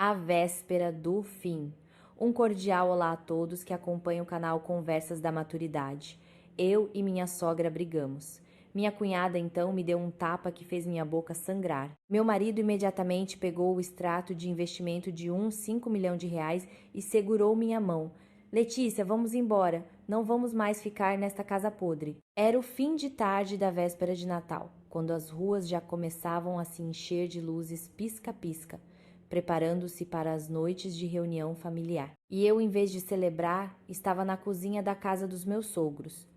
A véspera do fim. Um cordial olá a todos que acompanham o canal Conversas da Maturidade. Eu e minha sogra brigamos. Minha cunhada então me deu um tapa que fez minha boca sangrar. Meu marido imediatamente pegou o extrato de investimento de 5 milhões de reais e segurou minha mão. Letícia, vamos embora. Não vamos mais ficar nesta casa podre. Era o fim de tarde da véspera de Natal, quando as ruas já começavam a se encher de luzes pisca-pisca, preparando-se para as noites de reunião familiar. E eu, em vez de celebrar, estava na cozinha da casa dos meus sogros.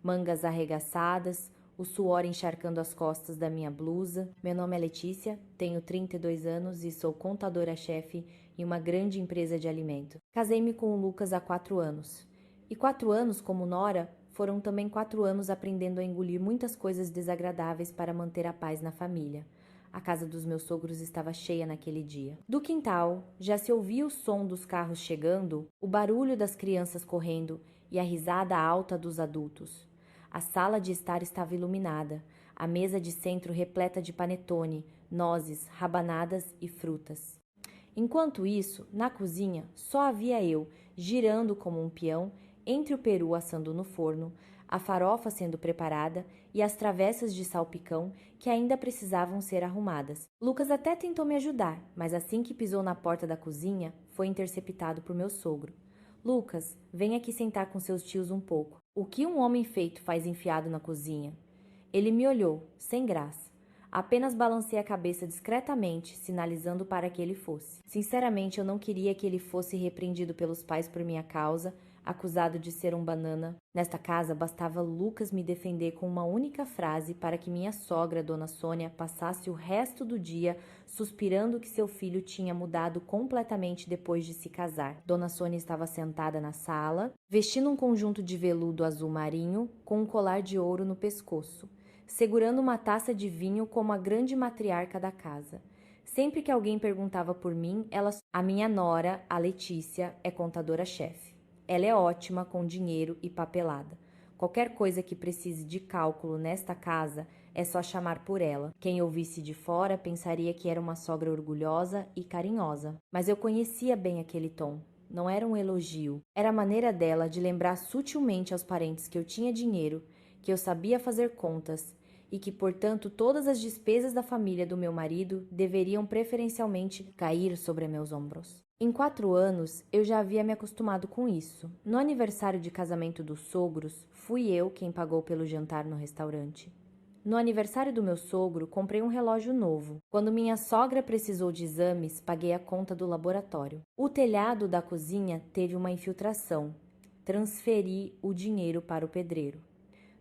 Mangas arregaçadas, o suor encharcando as costas da minha blusa. Meu nome é Letícia, tenho 32 anos e sou contadora-chefe em uma grande empresa de alimento. Casei-me com o Lucas há 4 anos. E 4 anos, como nora, foram também 4 anos aprendendo a engolir muitas coisas desagradáveis para manter a paz na família. A casa dos meus sogros estava cheia naquele dia. Do quintal, já se ouvia o som dos carros chegando, o barulho das crianças correndo e a risada alta dos adultos. A sala de estar estava iluminada, a mesa de centro repleta de panetone, nozes, rabanadas e frutas. Enquanto isso, na cozinha, só havia eu, girando como um peão, entre o peru assando no forno, a farofa sendo preparada e as travessas de salpicão que ainda precisavam ser arrumadas. Lucas até tentou me ajudar, mas assim que pisou na porta da cozinha, foi interceptado por meu sogro. Lucas, vem aqui sentar com seus tios um pouco. O que um homem feito faz enfiado na cozinha? Ele me olhou, sem graça. Apenas balancei a cabeça discretamente, sinalizando para que ele fosse. Sinceramente, eu não queria que ele fosse repreendido pelos pais por minha causa, acusado de ser um banana. Nesta casa, bastava Lucas me defender com uma única frase para que minha sogra, Dona Sônia, passasse o resto do dia suspirando que seu filho tinha mudado completamente depois de se casar. Dona Sônia estava sentada na sala, vestindo um conjunto de veludo azul marinho com um colar de ouro no pescoço, segurando uma taça de vinho como a grande matriarca da casa. Sempre que alguém perguntava por mim, a minha nora, a Letícia, é contadora-chefe. Ela é ótima com dinheiro e papelada. Qualquer coisa que precise de cálculo nesta casa é só chamar por ela. Quem ouvisse de fora pensaria que era uma sogra orgulhosa e carinhosa. Mas eu conhecia bem aquele tom. Não era um elogio. Era a maneira dela de lembrar sutilmente aos parentes que eu tinha dinheiro, que eu sabia fazer contas e que, portanto, todas as despesas da família do meu marido deveriam preferencialmente cair sobre meus ombros. Em 4 anos, eu já havia me acostumado com isso. No aniversário de casamento dos sogros, fui eu quem pagou pelo jantar no restaurante. No aniversário do meu sogro, comprei um relógio novo. Quando minha sogra precisou de exames, paguei a conta do laboratório. O telhado da cozinha teve uma infiltração. Transferi o dinheiro para o pedreiro.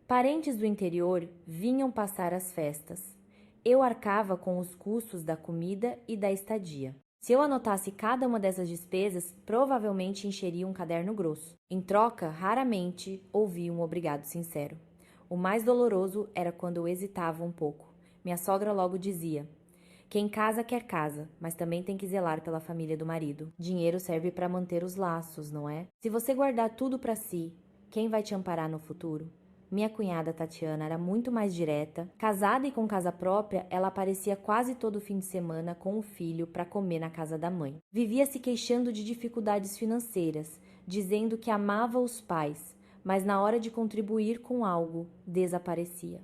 Parentes do interior vinham passar as festas. Eu arcava com os custos da comida e da estadia. Se eu anotasse cada uma dessas despesas, provavelmente encheria um caderno grosso. Em troca, raramente ouvi um obrigado sincero. O mais doloroso era quando eu hesitava um pouco. Minha sogra logo dizia: quem casa quer casa, mas também tem que zelar pela família do marido. Dinheiro serve para manter os laços, não é? Se você guardar tudo para si, quem vai te amparar no futuro? Minha cunhada Tatiana era muito mais direta. Casada e com casa própria, ela aparecia quase todo fim de semana com o filho para comer na casa da mãe. Vivia se queixando de dificuldades financeiras, dizendo que amava os pais, mas na hora de contribuir com algo, desaparecia.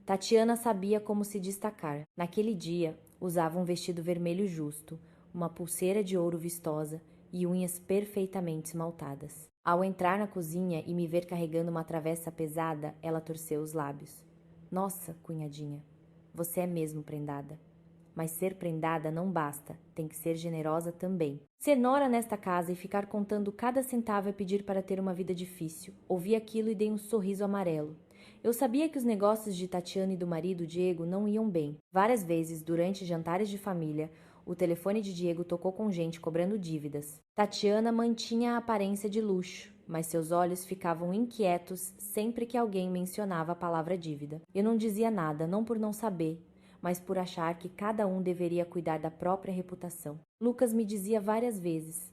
Tatiana sabia como se destacar. Naquele dia, usava um vestido vermelho justo, uma pulseira de ouro vistosa e unhas perfeitamente esmaltadas. Ao entrar na cozinha e me ver carregando uma travessa pesada, ela torceu os lábios. Nossa, cunhadinha, você é mesmo prendada. Mas ser prendada não basta, tem que ser generosa também. Ser nora nesta casa e ficar contando cada centavo é pedir para ter uma vida difícil. Ouvi aquilo e dei um sorriso amarelo. Eu sabia que os negócios de Tatiana e do marido, Diego, não iam bem. Várias vezes, durante jantares de família, o telefone de Diego tocou com gente cobrando dívidas. Tatiana mantinha a aparência de luxo, mas seus olhos ficavam inquietos sempre que alguém mencionava a palavra dívida. Eu não dizia nada, não por não saber, mas por achar que cada um deveria cuidar da própria reputação. Lucas me dizia várias vezes: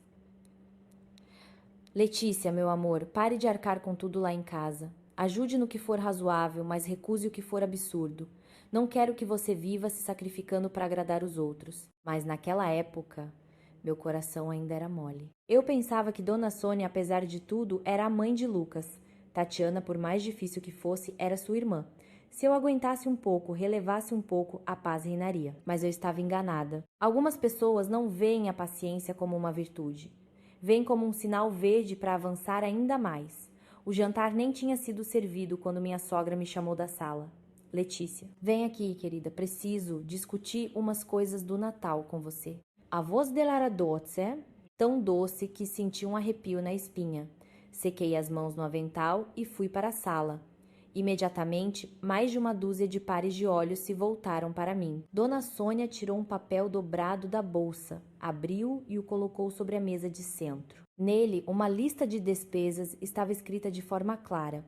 Letícia, meu amor, pare de arcar com tudo lá em casa. Ajude no que for razoável, mas recuse o que for absurdo. Não quero que você viva se sacrificando para agradar os outros. Mas naquela época, Meu coração ainda era mole. Eu pensava que Dona Sônia, apesar de tudo, era a mãe de Lucas. Tatiana, por mais difícil que fosse, era sua irmã. Se eu aguentasse um pouco, relevasse um pouco, a paz reinaria. Mas eu estava enganada. Algumas pessoas não veem a paciência como uma virtude. Veem como um sinal verde para avançar ainda mais. O jantar nem tinha sido servido quando minha sogra me chamou da sala. Letícia, vem aqui, querida. Preciso discutir umas coisas do Natal com você. A voz dela era doce, tão doce que senti um arrepio na espinha. Sequei as mãos no avental e fui para a sala. Imediatamente, mais de uma dúzia de pares de olhos se voltaram para mim. Dona Sônia tirou um papel dobrado da bolsa, abriu e o colocou sobre a mesa de centro. Nele, uma lista de despesas estava escrita de forma clara.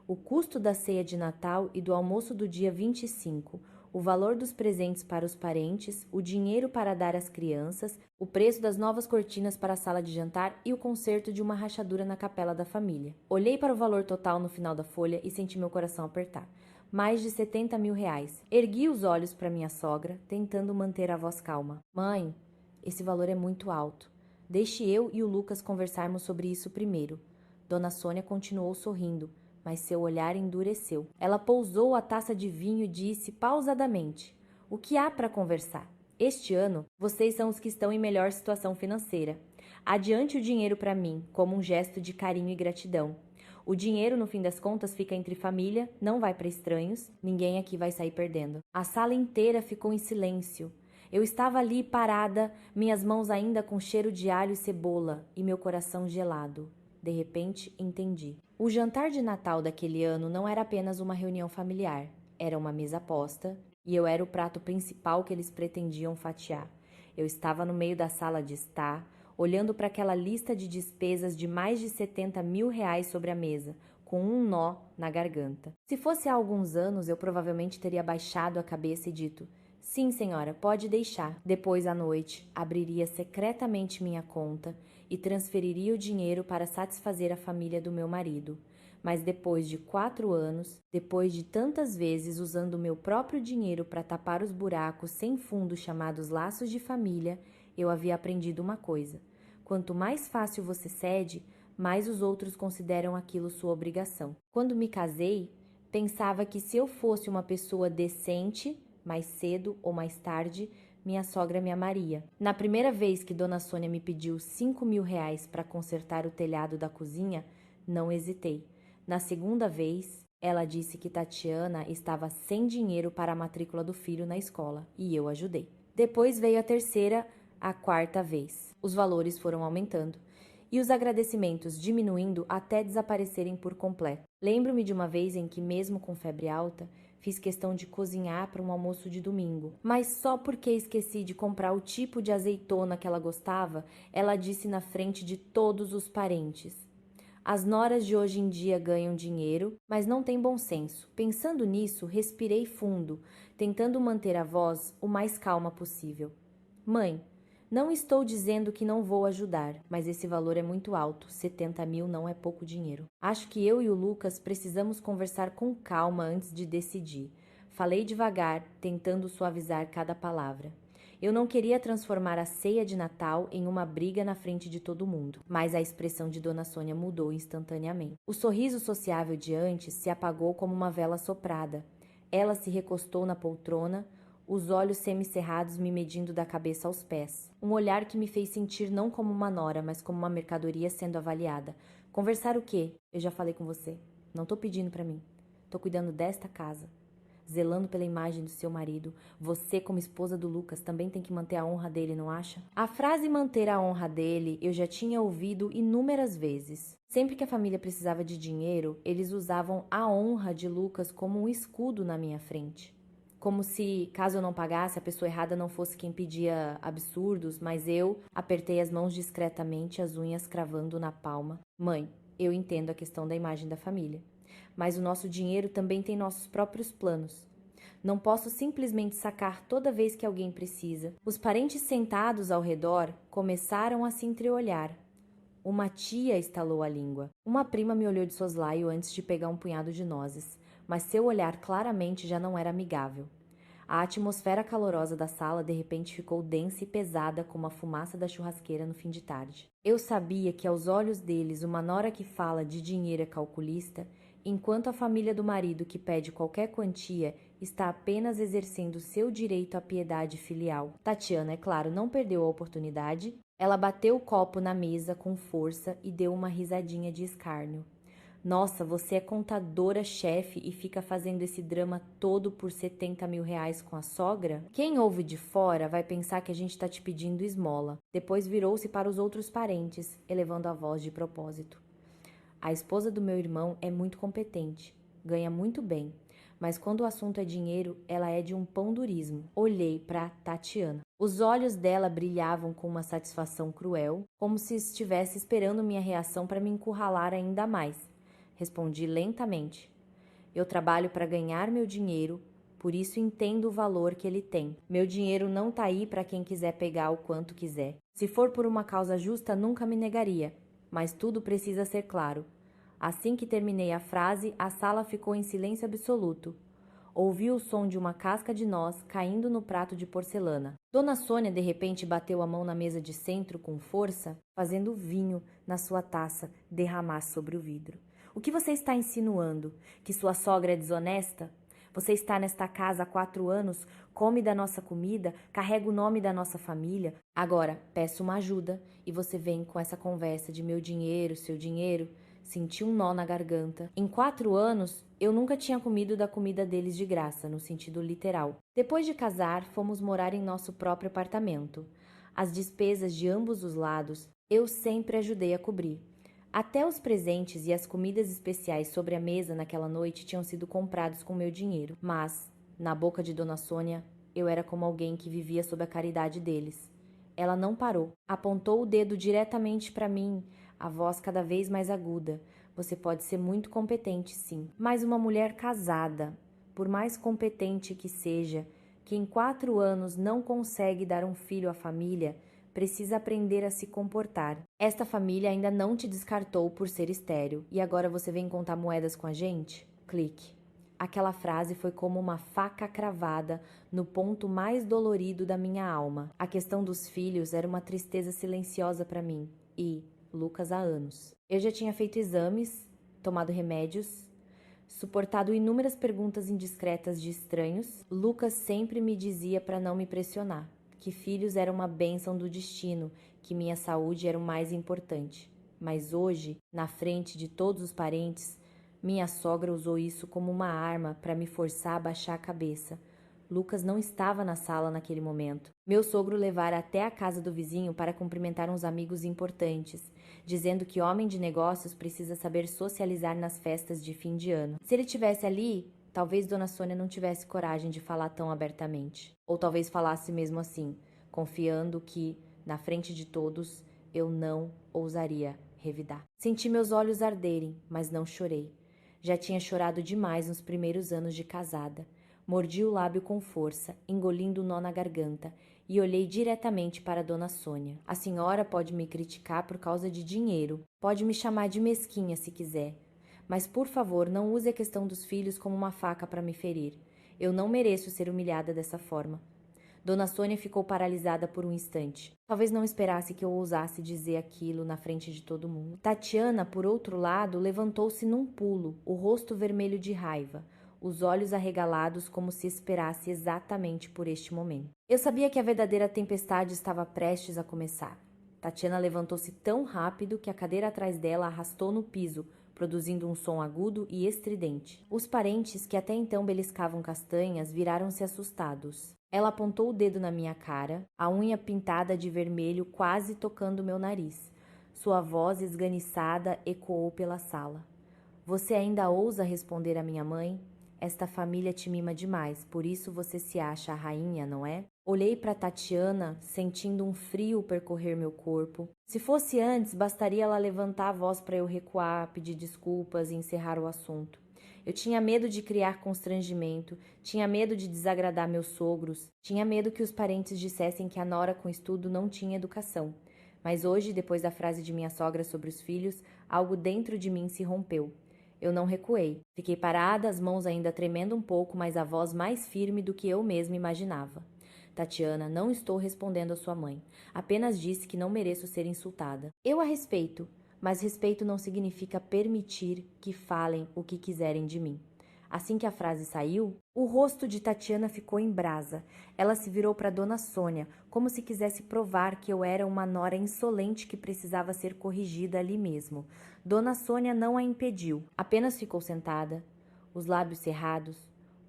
O custo da ceia de Natal e do almoço do dia 25, o valor dos presentes para os parentes, o dinheiro para dar às crianças, o preço das novas cortinas para a sala de jantar e o conserto de uma rachadura na capela da família. Olhei para o valor total no final da folha e senti meu coração apertar. Mais de 70 mil reais. Ergui os olhos para minha sogra, tentando manter a voz calma. Mãe, esse valor é muito alto. Deixe eu e o Lucas conversarmos sobre isso primeiro. Dona Sônia continuou sorrindo, mas seu olhar endureceu. Ela pousou a taça de vinho e disse pausadamente: o que há para conversar? Este ano, vocês são os que estão em melhor situação financeira. Adiante o dinheiro para mim, como um gesto de carinho e gratidão. O dinheiro, no fim das contas, fica entre família, não vai para estranhos, ninguém aqui vai sair perdendo. A sala inteira ficou em silêncio. Eu estava ali parada, minhas mãos ainda com cheiro de alho e cebola e meu coração gelado. De repente, entendi. O jantar de Natal daquele ano não era apenas uma reunião familiar, era uma mesa posta e eu era o prato principal que eles pretendiam fatiar. Eu estava no meio da sala de estar, olhando para aquela lista de despesas de mais de 70 mil reais sobre a mesa, com um nó na garganta. Se fosse há alguns anos, eu provavelmente teria baixado a cabeça e dito: sim, senhora, pode deixar. Depois, à noite, abriria secretamente minha conta e transferiria o dinheiro para satisfazer a família do meu marido. Mas depois de 4 anos, depois de tantas vezes usando o meu próprio dinheiro para tapar os buracos sem fundo chamados laços de família, eu havia aprendido uma coisa: quanto mais fácil você cede, mais os outros consideram aquilo sua obrigação. Quando me casei, pensava que se eu fosse uma pessoa decente, mais cedo ou mais tarde, minha sogra me amaria. Na primeira vez que Dona Sônia me pediu 5 mil reais para consertar o telhado da cozinha, não hesitei. Na segunda vez, ela disse que Tatiana estava sem dinheiro para a matrícula do filho na escola e eu ajudei. Depois veio a terceira, a quarta vez. Os valores foram aumentando e os agradecimentos diminuindo até desaparecerem por completo. Lembro-me de uma vez em que, mesmo com febre alta, fiz questão de cozinhar para um almoço de domingo, mas só porque esqueci de comprar o tipo de azeitona que ela gostava, ela disse na frente de todos os parentes: as noras de hoje em dia ganham dinheiro, mas não têm bom senso. Pensando nisso, respirei fundo, tentando manter a voz o mais calma possível. Mãe, não estou dizendo que não vou ajudar, mas esse valor é muito alto, 70 mil não é pouco dinheiro. Acho que eu e o Lucas precisamos conversar com calma antes de decidir. Falei devagar, tentando suavizar cada palavra. Eu não queria transformar a ceia de Natal em uma briga na frente de todo mundo, mas a expressão de Dona Sônia mudou instantaneamente. O sorriso sociável de antes se apagou como uma vela soprada. Ela se recostou na poltrona, os olhos semicerrados me medindo da cabeça aos pés. Um olhar que me fez sentir não como uma nora, mas como uma mercadoria sendo avaliada. Conversar o quê? Eu já falei com você. Não tô pedindo pra mim. Tô cuidando desta casa. Zelando pela imagem do seu marido. Você, como esposa do Lucas, também tem que manter a honra dele, não acha? A frase manter a honra dele eu já tinha ouvido inúmeras vezes. Sempre que a família precisava de dinheiro, eles usavam a honra de Lucas como um escudo na minha frente. Como se, caso eu não pagasse, a pessoa errada não fosse quem pedia absurdos, mas eu apertei as mãos discretamente, as unhas cravando na palma. Mãe, eu entendo a questão da imagem da família, mas o nosso dinheiro também tem nossos próprios planos. Não posso simplesmente sacar toda vez que alguém precisa. Os parentes sentados ao redor começaram a se entreolhar. Uma tia estalou a língua. Uma prima me olhou de soslaio antes de pegar um punhado de nozes, mas seu olhar claramente já não era amigável. A atmosfera calorosa da sala de repente ficou densa e pesada como a fumaça da churrasqueira no fim de tarde. Eu sabia que aos olhos deles uma nora que fala de dinheiro é calculista, enquanto a família do marido que pede qualquer quantia está apenas exercendo seu direito à piedade filial. Tatiana, é claro, não perdeu a oportunidade. Ela bateu o copo na mesa com força e deu uma risadinha de escárnio. Nossa, você é contadora-chefe e fica fazendo esse drama todo por 70 mil reais com a sogra? Quem ouve de fora vai pensar que a gente tá te pedindo esmola. Depois virou-se para os outros parentes, elevando a voz de propósito. A esposa do meu irmão é muito competente, ganha muito bem, mas quando o assunto é dinheiro, ela é de um pão-durismo. Olhei para Tatiana. Os olhos dela brilhavam com uma satisfação cruel, como se estivesse esperando minha reação para me encurralar ainda mais. Respondi lentamente. Eu trabalho para ganhar meu dinheiro, por isso entendo o valor que ele tem. Meu dinheiro não tá aí para quem quiser pegar o quanto quiser. Se for por uma causa justa, nunca me negaria, mas tudo precisa ser claro. Assim que terminei a frase, a sala ficou em silêncio absoluto. Ouvi o som de uma casca de noz caindo no prato de porcelana. Dona Sônia de repente bateu a mão na mesa de centro com força, fazendo o vinho na sua taça derramar sobre o vidro. O que você está insinuando? Que sua sogra é desonesta? Você está nesta casa há 4 anos, come da nossa comida, carrega o nome da nossa família. Agora, peço uma ajuda e você vem com essa conversa de meu dinheiro, seu dinheiro. Senti um nó na garganta. Em 4 anos, eu nunca tinha comido da comida deles de graça, no sentido literal. Depois de casar, fomos morar em nosso próprio apartamento. As despesas de ambos os lados, eu sempre ajudei a cobrir. Até os presentes e as comidas especiais sobre a mesa naquela noite tinham sido comprados com meu dinheiro. Mas, na boca de Dona Sônia, eu era como alguém que vivia sob a caridade deles. Ela não parou. Apontou o dedo diretamente para mim, a voz cada vez mais aguda. Você pode ser muito competente, sim. Mas uma mulher casada, por mais competente que seja, que em 4 anos não consegue dar um filho à família, precisa aprender a se comportar. Esta família ainda não te descartou por ser estéril e agora você vem contar moedas com a gente? Clique. Aquela frase foi como uma faca cravada no ponto mais dolorido da minha alma. A questão dos filhos era uma tristeza silenciosa para mim e Lucas há anos. Eu já tinha feito exames, tomado remédios, suportado inúmeras perguntas indiscretas de estranhos. Lucas sempre me dizia para não me pressionar, que filhos eram uma bênção do destino, que minha saúde era o mais importante. Mas hoje, na frente de todos os parentes, minha sogra usou isso como uma arma para me forçar a baixar a cabeça. Lucas não estava na sala naquele momento. Meu sogro levara até a casa do vizinho para cumprimentar uns amigos importantes, dizendo que homem de negócios precisa saber socializar nas festas de fim de ano. Se ele tivesse ali, talvez Dona Sônia não tivesse coragem de falar tão abertamente. Ou talvez falasse mesmo assim, confiando que, na frente de todos, eu não ousaria revidar. Senti meus olhos arderem, mas não chorei. Já tinha chorado demais nos primeiros anos de casada. Mordi o lábio com força, engolindo o nó na garganta, e olhei diretamente para Dona Sônia. A senhora pode me criticar por causa de dinheiro, pode me chamar de mesquinha se quiser, mas por favor não use a questão dos filhos como uma faca para me ferir. Eu não mereço ser humilhada dessa forma. Dona Sônia ficou paralisada por um instante. Talvez não esperasse que eu ousasse dizer aquilo na frente de todo mundo. Tatiana, por outro lado, levantou-se num pulo, o rosto vermelho de raiva, os olhos arregalados como se esperasse exatamente por este momento. Eu sabia que a verdadeira tempestade estava prestes a começar. Tatiana levantou-se tão rápido que a cadeira atrás dela arrastou no piso, produzindo um som agudo e estridente. Os parentes, que até então beliscavam castanhas, viraram-se assustados. Ela apontou o dedo na minha cara, a unha pintada de vermelho quase tocando meu nariz. Sua voz esganiçada ecoou pela sala. Você ainda ousa responder à minha mãe? Esta família te mima demais, por isso você se acha a rainha, não é? Olhei para Tatiana, sentindo um frio percorrer meu corpo. Se fosse antes, bastaria ela levantar a voz para eu recuar, pedir desculpas e encerrar o assunto. Eu tinha medo de criar constrangimento, tinha medo de desagradar meus sogros, tinha medo que os parentes dissessem que a nora com estudo não tinha educação. Mas hoje, depois da frase de minha sogra sobre os filhos, algo dentro de mim se rompeu. Eu não recuei. Fiquei parada, as mãos ainda tremendo um pouco, mas a voz mais firme do que eu mesma imaginava. Tatiana, não estou respondendo à sua mãe. Apenas disse que não mereço ser insultada. Eu a respeito, mas respeito não significa permitir que falem o que quiserem de mim. Assim que a frase saiu, o rosto de Tatiana ficou em brasa. Ela se virou para Dona Sônia, como se quisesse provar que eu era uma nora insolente que precisava ser corrigida ali mesmo. Dona Sônia não a impediu, apenas ficou sentada, os lábios cerrados,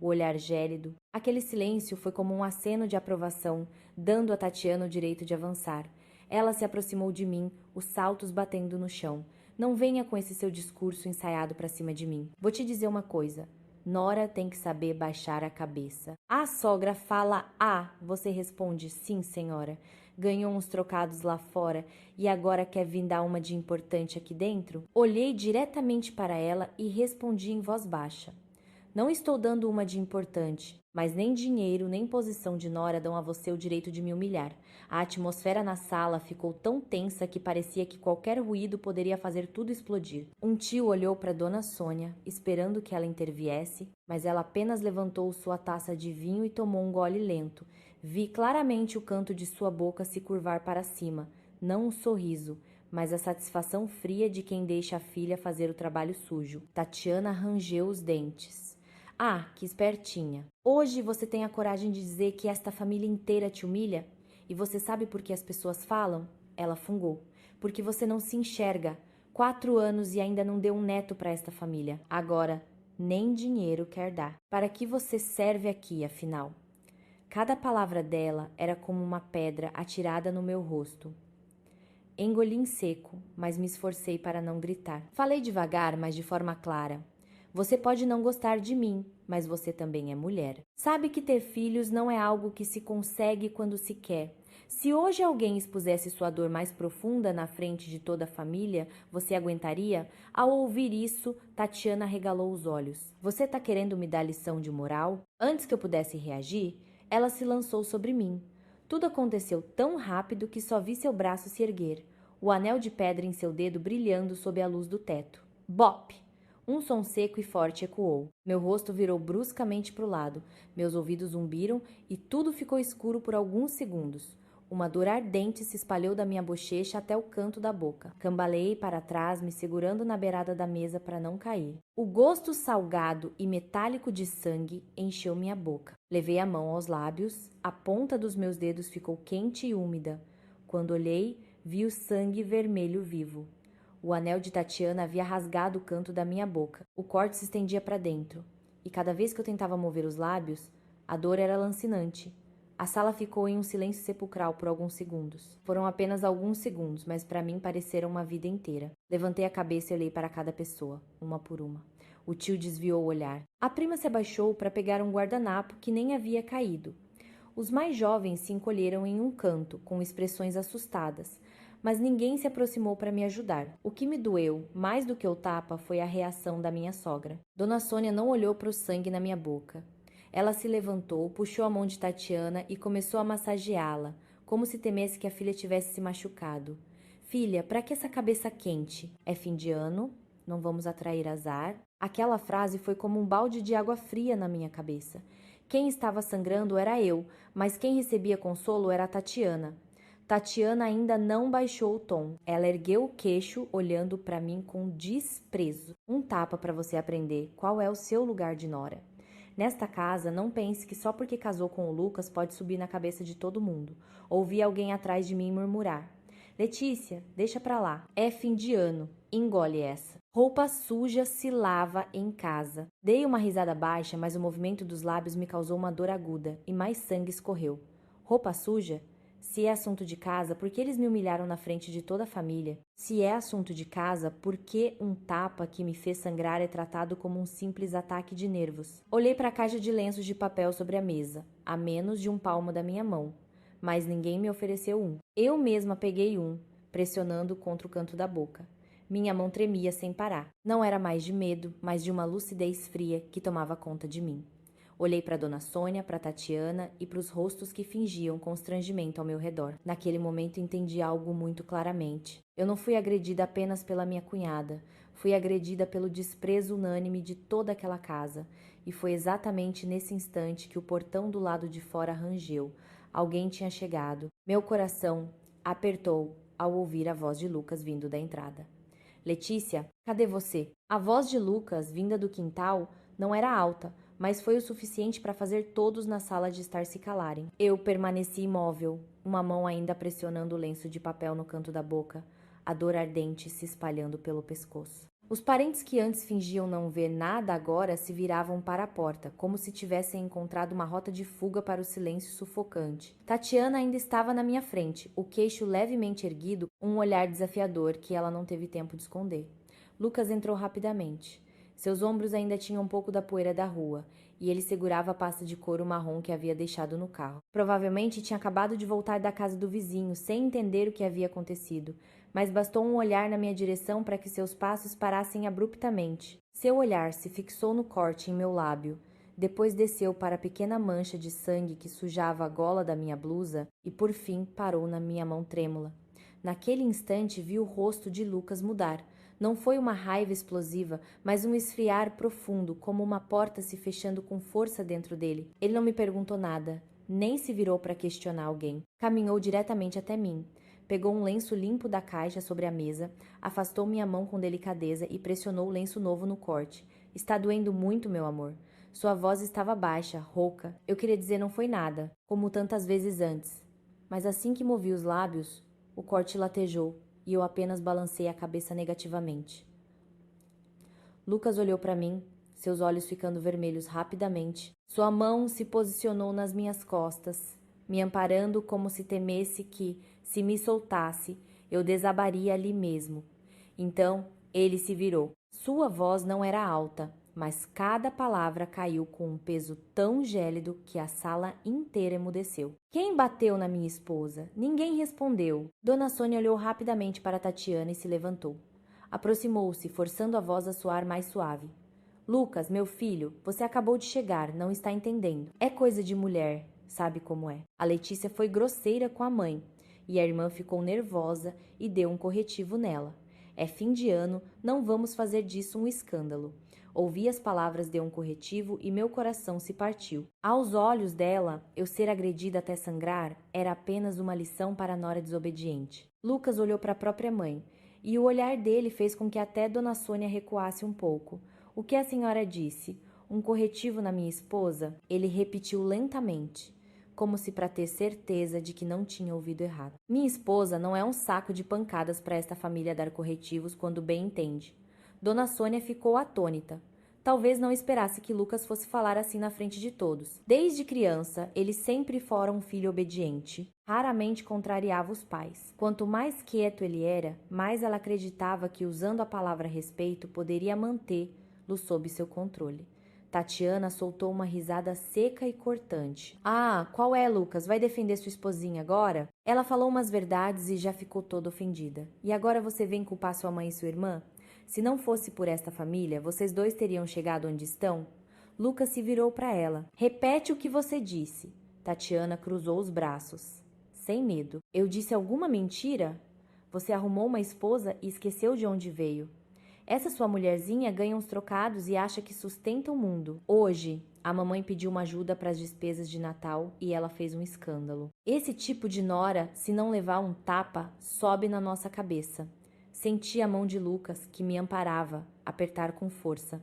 o olhar gélido. Aquele silêncio foi como um aceno de aprovação, dando a Tatiana o direito de avançar. Ela se aproximou de mim, os saltos batendo no chão. Não venha com esse seu discurso ensaiado para cima de mim. Vou te dizer uma coisa. Nora tem que saber baixar a cabeça. A sogra fala você responde sim, senhora. Ganhou uns trocados lá fora e agora quer vir dar uma de importante aqui dentro? Olhei diretamente para ela e respondi em voz baixa. Não estou dando uma de importante, mas nem dinheiro nem posição de nora dão a você o direito de me humilhar. A atmosfera na sala ficou tão tensa que parecia que qualquer ruído poderia fazer tudo explodir. Um tio olhou para Dona Sônia, esperando que ela interviesse, mas ela apenas levantou sua taça de vinho e tomou um gole lento. Vi claramente o canto de sua boca se curvar para cima, não um sorriso, mas a satisfação fria de quem deixa a filha fazer o trabalho sujo. Tatiana rangeu os dentes. Ah, que espertinha. Hoje você tem a coragem de dizer que esta família inteira te humilha? E você sabe por que as pessoas falam? Ela fungou. Porque você não se enxerga. 4 anos e ainda não deu um neto para esta família. Agora, nem dinheiro quer dar. Para que você serve aqui, afinal? Cada palavra dela era como uma pedra atirada no meu rosto. Engoli em seco, mas me esforcei para não gritar. Falei devagar, mas de forma clara. Você pode não gostar de mim, mas você também é mulher. Sabe que ter filhos não é algo que se consegue quando se quer. Se hoje alguém expusesse sua dor mais profunda na frente de toda a família, você aguentaria? Ao ouvir isso, Tatiana regalou os olhos. Você tá querendo me dar lição de moral? Antes que eu pudesse reagir, ela se lançou sobre mim. Tudo aconteceu tão rápido que só vi seu braço se erguer, o anel de pedra em seu dedo brilhando sob a luz do teto. Bop! Um som seco e forte ecoou. Meu rosto virou bruscamente para o lado, meus ouvidos zumbiram e tudo ficou escuro por alguns segundos. Uma dor ardente se espalhou da minha bochecha até o canto da boca. Cambaleei para trás, me segurando na beirada da mesa para não cair. O gosto salgado e metálico de sangue encheu minha boca. Levei a mão aos lábios, a ponta dos meus dedos ficou quente e úmida. Quando olhei, vi o sangue vermelho vivo. O anel de Tatiana havia rasgado o canto da minha boca. O corte se estendia para dentro. E cada vez que eu tentava mover os lábios, a dor era lancinante. A sala ficou em um silêncio sepulcral por alguns segundos. Foram apenas alguns segundos, mas para mim pareceram uma vida inteira. Levantei a cabeça e olhei para cada pessoa, uma por uma. O tio desviou o olhar. A prima se abaixou para pegar um guardanapo que nem havia caído. Os mais jovens se encolheram em um canto, com expressões assustadas. Mas ninguém se aproximou para me ajudar. O que me doeu, mais do que o tapa, foi a reação da minha sogra. Dona Sônia não olhou para o sangue na minha boca. Ela se levantou, puxou a mão de Tatiana e começou a massageá-la, como se temesse que a filha tivesse se machucado. Filha, para que essa cabeça quente? É fim de ano? Não vamos atrair azar? Aquela frase foi como um balde de água fria na minha cabeça. Quem estava sangrando era eu, mas quem recebia consolo era a Tatiana. Tatiana ainda não baixou o tom. Ela ergueu o queixo, olhando para mim com desprezo. Um tapa para você aprender qual é o seu lugar de nora. Nesta casa, não pense que só porque casou com o Lucas pode subir na cabeça de todo mundo. Ouvi alguém atrás de mim murmurar. Letícia, deixa pra lá. É fim de ano. Engole essa. Roupa suja se lava em casa. Dei uma risada baixa, mas o movimento dos lábios me causou uma dor aguda e mais sangue escorreu. Roupa suja? Se é assunto de casa, por que eles me humilharam na frente de toda a família? Se é assunto de casa, por que um tapa que me fez sangrar é tratado como um simples ataque de nervos? Olhei para a caixa de lenços de papel sobre a mesa, a menos de um palmo da minha mão, mas ninguém me ofereceu um. Eu mesma peguei um, pressionando contra o canto da boca. Minha mão tremia sem parar. Não era mais de medo, mas de uma lucidez fria que tomava conta de mim. Olhei para Dona Sônia, para Tatiana e para os rostos que fingiam constrangimento ao meu redor. Naquele momento entendi algo muito claramente. Eu não fui agredida apenas pela minha cunhada, fui agredida pelo desprezo unânime de toda aquela casa. E foi exatamente nesse instante que o portão do lado de fora rangeu. Alguém tinha chegado. Meu coração apertou ao ouvir a voz de Lucas vindo da entrada. Letícia, cadê você? A voz de Lucas, vinda do quintal, não era alta, mas foi o suficiente para fazer todos na sala de estar se calarem. Eu permaneci imóvel, uma mão ainda pressionando o lenço de papel no canto da boca, a dor ardente se espalhando pelo pescoço. Os parentes que antes fingiam não ver nada agora se viravam para a porta, como se tivessem encontrado uma rota de fuga para o silêncio sufocante. Tatiana ainda estava na minha frente, o queixo levemente erguido, um olhar desafiador que ela não teve tempo de esconder. Lucas entrou rapidamente. Seus ombros ainda tinham um pouco da poeira da rua, e ele segurava a pasta de couro marrom que havia deixado no carro. Provavelmente tinha acabado de voltar da casa do vizinho, sem entender o que havia acontecido, mas bastou um olhar na minha direção para que seus passos parassem abruptamente. Seu olhar se fixou no corte em meu lábio, depois desceu para a pequena mancha de sangue que sujava a gola da minha blusa e, por fim, parou na minha mão trêmula. Naquele instante vi o rosto de Lucas mudar. Não foi uma raiva explosiva, mas um esfriar profundo, como uma porta se fechando com força dentro dele. Ele não me perguntou nada, nem se virou para questionar alguém. Caminhou diretamente até mim. Pegou um lenço limpo da caixa sobre a mesa, afastou minha mão com delicadeza e pressionou o lenço novo no corte. Está doendo muito, meu amor. Sua voz estava baixa, rouca. Eu queria dizer não foi nada, como tantas vezes antes. Mas assim que movi os lábios, o corte latejou e eu apenas balancei a cabeça negativamente. Lucas olhou para mim, seus olhos ficando vermelhos rapidamente. Sua mão se posicionou nas minhas costas, me amparando como se temesse que, se me soltasse, eu desabaria ali mesmo. Então, ele se virou. Sua voz não era alta, mas cada palavra caiu com um peso tão gélido que a sala inteira emudeceu. Quem bateu na minha esposa? Ninguém respondeu. Dona Sônia olhou rapidamente para Tatiana e se levantou. Aproximou-se, forçando a voz a soar mais suave. Lucas, meu filho, você acabou de chegar, não está entendendo. É coisa de mulher, sabe como é. A Letícia foi grosseira com a mãe, e a irmã ficou nervosa e deu um corretivo nela. É fim de ano, não vamos fazer disso um escândalo. Ouvi as palavras de um corretivo e meu coração se partiu. Aos olhos dela, eu ser agredida até sangrar era apenas uma lição para a nora desobediente. Lucas olhou para a própria mãe, e o olhar dele fez com que até Dona Sônia recuasse um pouco. O que a senhora disse? Um corretivo na minha esposa? Ele repetiu lentamente, como se para ter certeza de que não tinha ouvido errado. Minha esposa não é um saco de pancadas para esta família dar corretivos quando bem entende. Dona Sônia ficou atônita. Talvez não esperasse que Lucas fosse falar assim na frente de todos. Desde criança, ele sempre fora um filho obediente. Raramente contrariava os pais. Quanto mais quieto ele era, mais ela acreditava que, usando a palavra respeito, poderia mantê-lo sob seu controle. Tatiana soltou uma risada seca e cortante. Ah, qual é, Lucas? Vai defender sua esposinha agora? Ela falou umas verdades e já ficou toda ofendida. E agora você vem culpar sua mãe e sua irmã? Se não fosse por esta família, vocês dois teriam chegado onde estão? Lucas se virou para ela. Repete o que você disse. Tatiana cruzou os braços, sem medo. Eu disse alguma mentira? Você arrumou uma esposa e esqueceu de onde veio. Essa sua mulherzinha ganha uns trocados e acha que sustenta o mundo. Hoje, a mamãe pediu uma ajuda para as despesas de Natal e ela fez um escândalo. Esse tipo de nora, se não levar um tapa, sobe na nossa cabeça. Senti a mão de Lucas, que me amparava, apertar com força.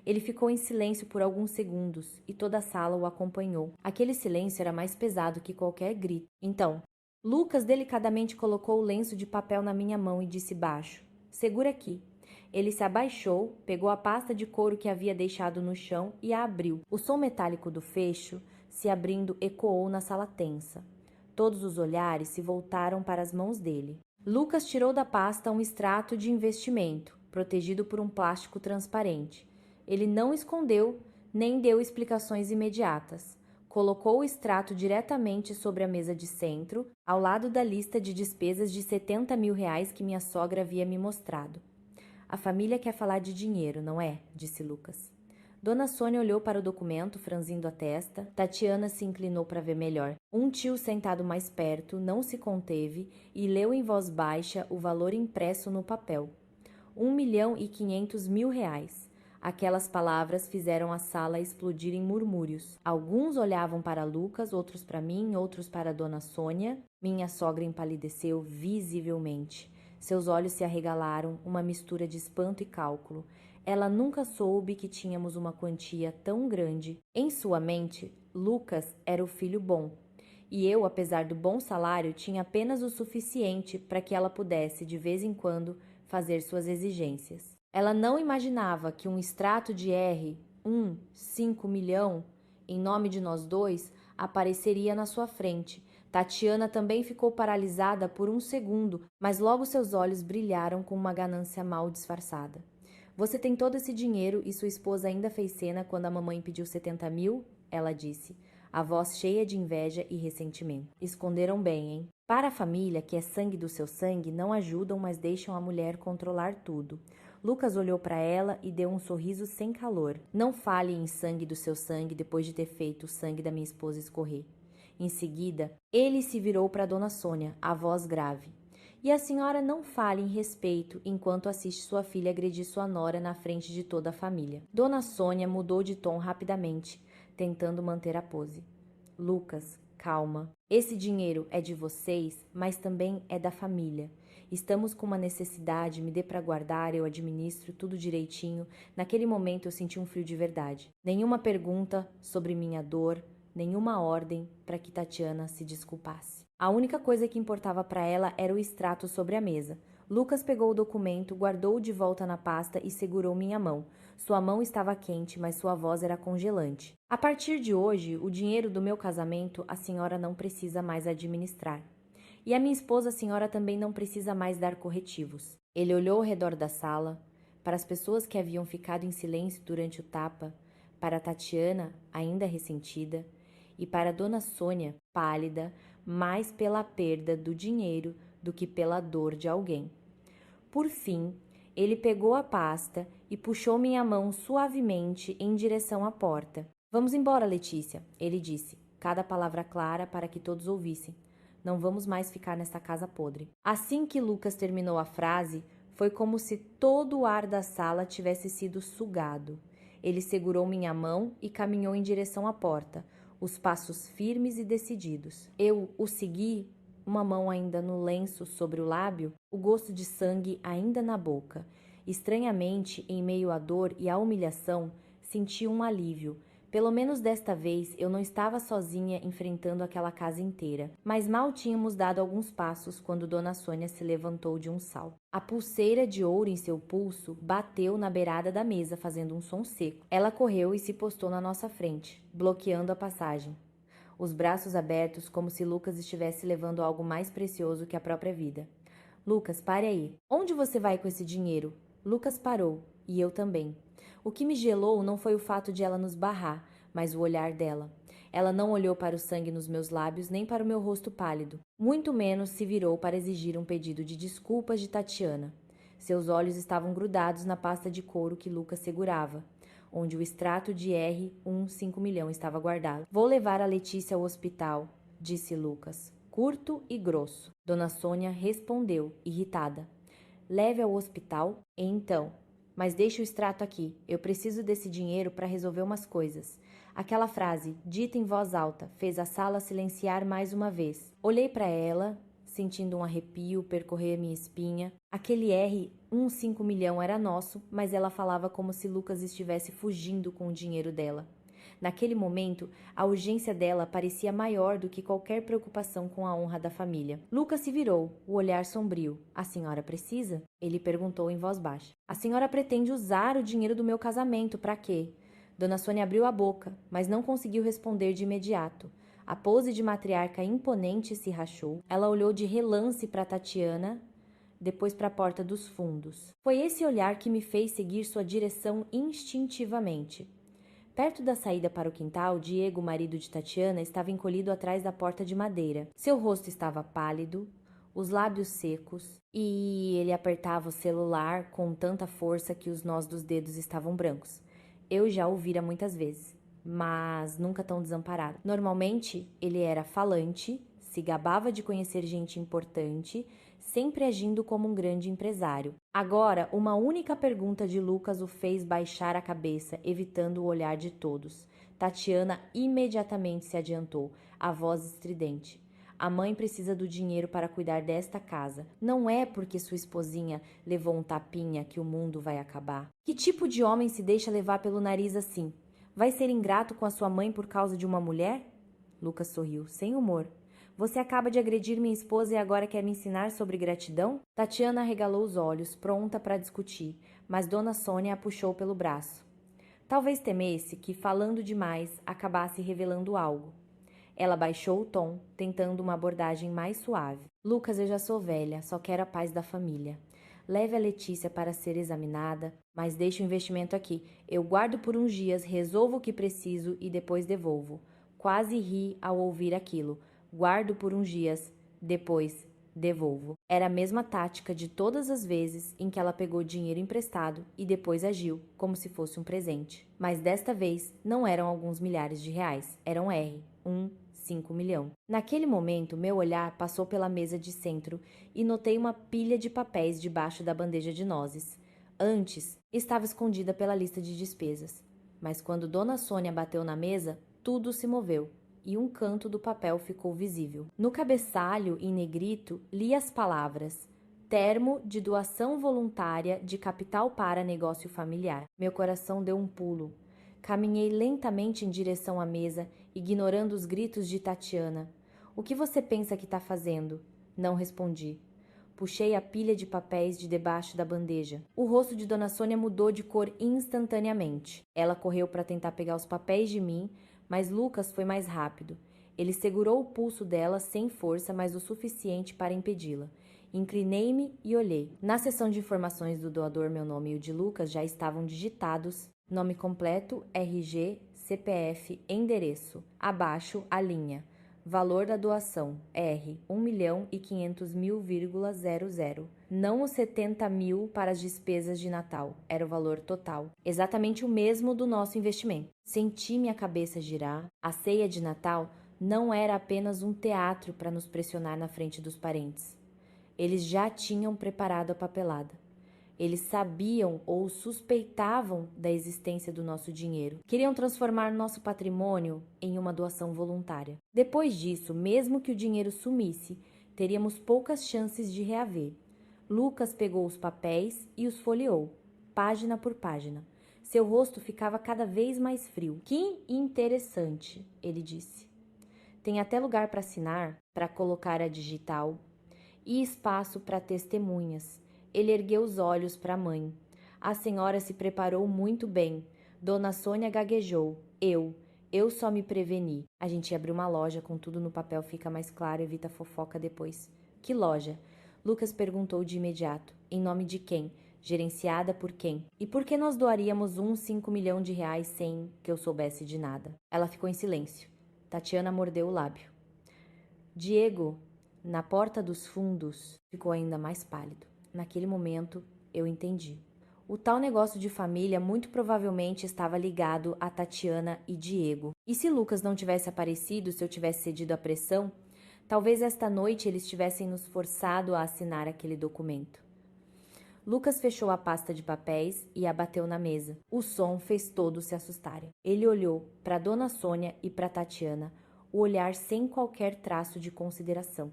Ele ficou em silêncio por alguns segundos e toda a sala o acompanhou. Aquele silêncio era mais pesado que qualquer grito. Então, Lucas delicadamente colocou o lenço de papel na minha mão e disse baixo: "Segura aqui." Ele se abaixou, pegou a pasta de couro que havia deixado no chão e a abriu. O som metálico do fecho, se abrindo, ecoou na sala tensa. Todos os olhares se voltaram para as mãos dele. Lucas tirou da pasta um extrato de investimento, protegido por um plástico transparente. Ele não escondeu, nem deu explicações imediatas. Colocou o extrato diretamente sobre a mesa de centro, ao lado da lista de despesas de R$70 mil que minha sogra havia me mostrado. A família quer falar de dinheiro, não é? Disse Lucas. Dona Sônia olhou para o documento, franzindo a testa. Tatiana se inclinou para ver melhor. Um tio sentado mais perto não se conteve e leu em voz baixa o valor impresso no papel. 1.500.000 reais. Aquelas palavras fizeram a sala explodir em murmúrios. Alguns olhavam para Lucas, outros para mim, outros para Dona Sônia. Minha sogra empalideceu visivelmente. Seus olhos se arregalaram, uma mistura de espanto e cálculo. Ela nunca soube que tínhamos uma quantia tão grande. Em sua mente, Lucas era o filho bom. E eu, apesar do bom salário, tinha apenas o suficiente para que ela pudesse, de vez em quando, fazer suas exigências. Ela não imaginava que um extrato de R, 5 milhão, em nome de nós dois, apareceria na sua frente. Tatiana também ficou paralisada por um segundo, mas logo seus olhos brilharam com uma ganância mal disfarçada. Você tem todo esse dinheiro e sua esposa ainda fez cena quando a mamãe pediu 70 mil? Ela disse, a voz cheia de inveja e ressentimento. Esconderam bem, hein? Para a família, que é sangue do seu sangue, não ajudam, mas deixam a mulher controlar tudo. Lucas olhou para ela e deu um sorriso sem calor. Não fale em sangue do seu sangue depois de ter feito o sangue da minha esposa escorrer. Em seguida, ele se virou para Dona Sônia, a voz grave. E a senhora não fale em respeito enquanto assiste sua filha agredir sua nora na frente de toda a família. Dona Sônia mudou de tom rapidamente, tentando manter a pose. Lucas, calma. Esse dinheiro é de vocês, mas também é da família. Estamos com uma necessidade, me dê para guardar, eu administro tudo direitinho. Naquele momento eu senti um frio de verdade. Nenhuma pergunta sobre minha dor, nenhuma ordem para que Tatiana se desculpasse. A única coisa que importava para ela era o extrato sobre a mesa. Lucas pegou o documento, guardou-o de volta na pasta e segurou minha mão. Sua mão estava quente, mas sua voz era congelante. A partir de hoje, o dinheiro do meu casamento a senhora não precisa mais administrar. E a minha esposa, a senhora também não precisa mais dar corretivos. Ele olhou ao redor da sala, para as pessoas que haviam ficado em silêncio durante o tapa, para Tatiana, ainda ressentida, e para Dona Sônia, pálida, mais pela perda do dinheiro do que pela dor de alguém. Por fim, ele pegou a pasta e puxou minha mão suavemente em direção à porta. Vamos embora, Letícia, ele disse, cada palavra clara para que todos ouvissem. Não vamos mais ficar nesta casa podre. Assim que Lucas terminou a frase, foi como se todo o ar da sala tivesse sido sugado. Ele segurou minha mão e caminhou em direção à porta, os passos firmes e decididos. Eu o segui, uma mão ainda no lenço sobre o lábio, o gosto de sangue ainda na boca. Estranhamente, em meio à dor e à humilhação, senti um alívio. Pelo menos desta vez eu não estava sozinha enfrentando aquela casa inteira, mas mal tínhamos dado alguns passos quando Dona Sônia se levantou de um salto. A pulseira de ouro em seu pulso bateu na beirada da mesa, fazendo um som seco. Ela correu e se postou na nossa frente, bloqueando a passagem. Os braços abertos como se Lucas estivesse levando algo mais precioso que a própria vida. Lucas, pare aí. Onde você vai com esse dinheiro? Lucas parou, e eu também. O que me gelou não foi o fato de ela nos barrar, mas o olhar dela. Ela não olhou para o sangue nos meus lábios nem para o meu rosto pálido. Muito menos se virou para exigir um pedido de desculpas de Tatiana. Seus olhos estavam grudados na pasta de couro que Lucas segurava, onde o extrato de R, 5 milhão estava guardado. Vou levar a Letícia ao hospital, disse Lucas, curto e grosso. Dona Sônia respondeu, irritada. Leve ao hospital? E então? Mas deixe o extrato aqui. Eu preciso desse dinheiro para resolver umas coisas. Aquela frase, dita em voz alta, fez a sala silenciar mais uma vez. Olhei para ela, sentindo um arrepio percorrer minha espinha. Aquele R, 5 milhão era nosso, mas ela falava como se Lucas estivesse fugindo com o dinheiro dela. Naquele momento, a urgência dela parecia maior do que qualquer preocupação com a honra da família. Lucas se virou, o olhar sombrio. A senhora precisa? Ele perguntou em voz baixa. A senhora pretende usar o dinheiro do meu casamento, para quê? Dona Sônia abriu a boca, mas não conseguiu responder de imediato. A pose de matriarca imponente se rachou. Ela olhou de relance para Tatiana, depois para a porta dos fundos. Foi esse olhar que me fez seguir sua direção instintivamente. Perto da saída para o quintal, Diego, marido de Tatiana, estava encolhido atrás da porta de madeira. Seu rosto estava pálido, os lábios secos, e ele apertava o celular com tanta força que os nós dos dedos estavam brancos. Eu já o vira muitas vezes, mas nunca tão desamparado. Normalmente, ele era falante, se gabava de conhecer gente importante, sempre agindo como um grande empresário. Agora, uma única pergunta de Lucas o fez baixar a cabeça, evitando o olhar de todos. Tatiana imediatamente se adiantou, a voz estridente. A mãe precisa do dinheiro para cuidar desta casa. Não é porque sua esposinha levou um tapinha que o mundo vai acabar. Que tipo de homem se deixa levar pelo nariz assim? Vai ser ingrato com a sua mãe por causa de uma mulher? Lucas sorriu, sem humor. Você acaba de agredir minha esposa e agora quer me ensinar sobre gratidão? Tatiana arregalou os olhos, pronta para discutir, mas Dona Sônia a puxou pelo braço. Talvez temesse que, falando demais, acabasse revelando algo. Ela baixou o tom, tentando uma abordagem mais suave. Lucas, eu já sou velha, só quero a paz da família. Leve a Letícia para ser examinada, mas deixe o investimento aqui. Eu guardo por uns dias, resolvo o que preciso e depois devolvo. Quase ri ao ouvir aquilo. Guardo por uns dias, depois devolvo. Era a mesma tática de todas as vezes em que ela pegou dinheiro emprestado e depois agiu como se fosse um presente. Mas desta vez não eram alguns milhares de reais, eram 5 milhão. Naquele momento, meu olhar passou pela mesa de centro e notei uma pilha de papéis debaixo da bandeja de nozes. Antes, estava escondida pela lista de despesas. Mas quando Dona Sônia bateu na mesa, tudo se moveu e um canto do papel ficou visível. No cabeçalho, em negrito, li as palavras: termo de doação voluntária de capital para negócio familiar. Meu coração deu um pulo. Caminhei lentamente em direção à mesa, ignorando os gritos de Tatiana. O que você pensa que está fazendo? Não respondi. Puxei a pilha de papéis de debaixo da bandeja. O rosto de Dona Sônia mudou de cor instantaneamente. Ela correu para tentar pegar os papéis de mim, mas Lucas foi mais rápido. Ele segurou o pulso dela sem força, mas o suficiente para impedi-la. Inclinei-me e olhei. Na seção de informações do doador, meu nome e o de Lucas já estavam digitados. Nome completo, RG, CPF, endereço. Abaixo, a linha. Valor da doação, R, 1.500.000,00. Não os 70 mil para as despesas de Natal, era o valor total. Exatamente o mesmo do nosso investimento. Senti minha cabeça girar. A ceia de Natal não era apenas um teatro para nos pressionar na frente dos parentes. Eles já tinham preparado a papelada. Eles sabiam ou suspeitavam da existência do nosso dinheiro. Queriam transformar nosso patrimônio em uma doação voluntária. Depois disso, mesmo que o dinheiro sumisse, teríamos poucas chances de reaver. Lucas pegou os papéis e os folheou, página por página. Seu rosto ficava cada vez mais frio. Que interessante, ele disse. Tem até lugar para assinar, para colocar a digital e espaço para testemunhas. Ele ergueu os olhos para a mãe. A senhora se preparou muito bem. Dona Sônia gaguejou. Eu só me preveni. A gente abriu uma loja, com tudo no papel fica mais claro, evita fofoca depois. Que loja? Lucas perguntou de imediato. Em nome de quem? Gerenciada por quem? E por que nós doaríamos 5 milhão de reais sem que eu soubesse de nada? Ela ficou em silêncio. Tatiana mordeu o lábio. Diego, na porta dos fundos, ficou ainda mais pálido. Naquele momento, eu entendi. O tal negócio de família muito provavelmente estava ligado a Tatiana e Diego. E se Lucas não tivesse aparecido, se eu tivesse cedido à pressão, talvez esta noite eles tivessem nos forçado a assinar aquele documento. Lucas fechou a pasta de papéis e a bateu na mesa. O som fez todos se assustarem. Ele olhou para Dona Sônia e para Tatiana, o olhar sem qualquer traço de consideração.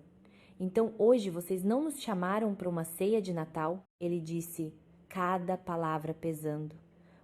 Então hoje vocês não nos chamaram para uma ceia de Natal? Ele disse, cada palavra pesando.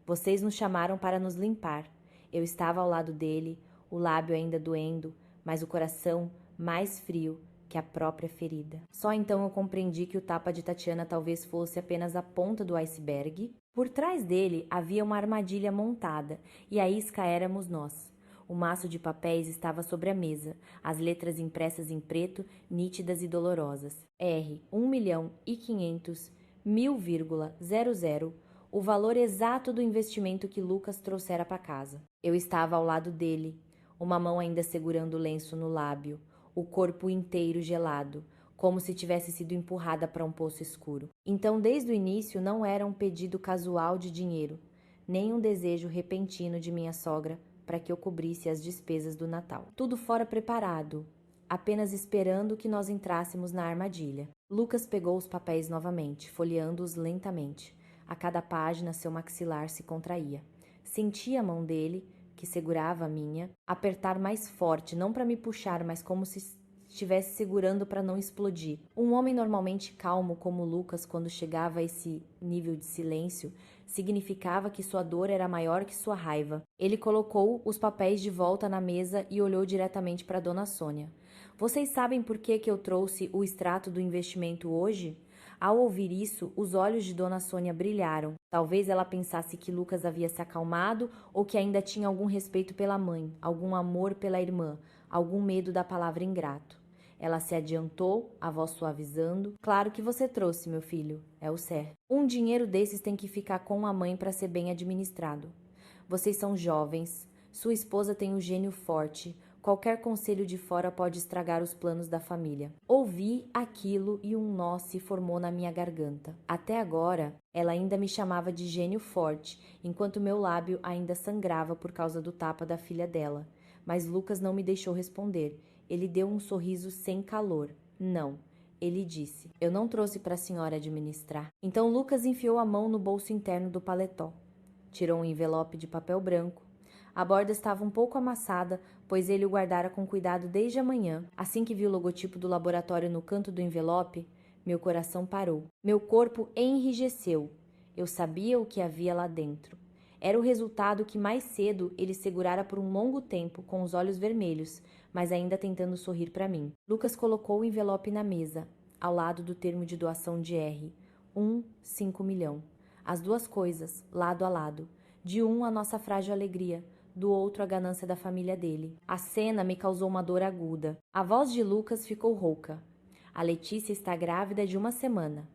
Vocês nos chamaram para nos limpar. Eu estava ao lado dele, o lábio ainda doendo, mas o coração mais frio que a própria ferida. Só então eu compreendi que o tapa de Tatiana talvez fosse apenas a ponta do iceberg. Por trás dele havia uma armadilha montada, e a isca éramos nós. O maço de papéis estava sobre a mesa, as letras impressas em preto, nítidas e dolorosas. R, 1.500.000,00, o valor exato do investimento que Lucas trouxera para casa. Eu estava ao lado dele, uma mão ainda segurando o lenço no lábio, o corpo inteiro gelado, como se tivesse sido empurrada para um poço escuro. Então, desde o início, não era um pedido casual de dinheiro. nem um desejo repentino de minha sogra para que eu cobrisse as despesas do Natal. Tudo fora preparado, apenas esperando que nós entrássemos na armadilha. Lucas pegou os papéis novamente, folheando-os lentamente. A cada página seu maxilar se contraía. Senti a mão dele, que segurava a minha, apertar mais forte, não para me puxar, mas como se estivesse segurando para não explodir. Um homem normalmente calmo como Lucas, quando chegava a esse nível de silêncio, significava que sua dor era maior que sua raiva. Ele colocou os papéis de volta na mesa e olhou diretamente para Dona Sônia. Vocês sabem por que eu trouxe o extrato do investimento hoje? Ao ouvir isso, os olhos de Dona Sônia brilharam. Talvez ela pensasse que Lucas havia se acalmado ou que ainda tinha algum respeito pela mãe, algum amor pela irmã, algum medo da palavra ingrato. Ela se adiantou, a voz suavizando. Claro que você trouxe, meu filho. É o certo. Um dinheiro desses tem que ficar com a mãe para ser bem administrado. Vocês são jovens. Sua esposa tem um gênio forte. Qualquer conselho de fora pode estragar os planos da família. Ouvi aquilo e um nó se formou na minha garganta. Até agora, ela ainda me chamava de gênio forte, enquanto meu lábio ainda sangrava por causa do tapa da filha dela. Mas Lucas não me deixou responder. Ele deu um sorriso sem calor. Não. Ele disse: eu não trouxe para a senhora administrar. Então Lucas enfiou a mão no bolso interno do paletó. Tirou um envelope de papel branco. A borda estava um pouco amassada, pois ele o guardara com cuidado desde a manhã. Assim que vi o logotipo do laboratório no canto do envelope, meu coração parou. Meu corpo enrijeceu. Eu sabia o que havia lá dentro. Era o resultado que mais cedo ele segurara por um longo tempo, com os olhos vermelhos, mas ainda tentando sorrir para mim. Lucas colocou o envelope na mesa, ao lado do termo de doação de R. 5 milhão. As duas coisas, lado a lado. De um, a nossa frágil alegria. Do outro, a ganância da família dele. A cena me causou uma dor aguda. A voz de Lucas ficou rouca. A Letícia está grávida de 1 semana.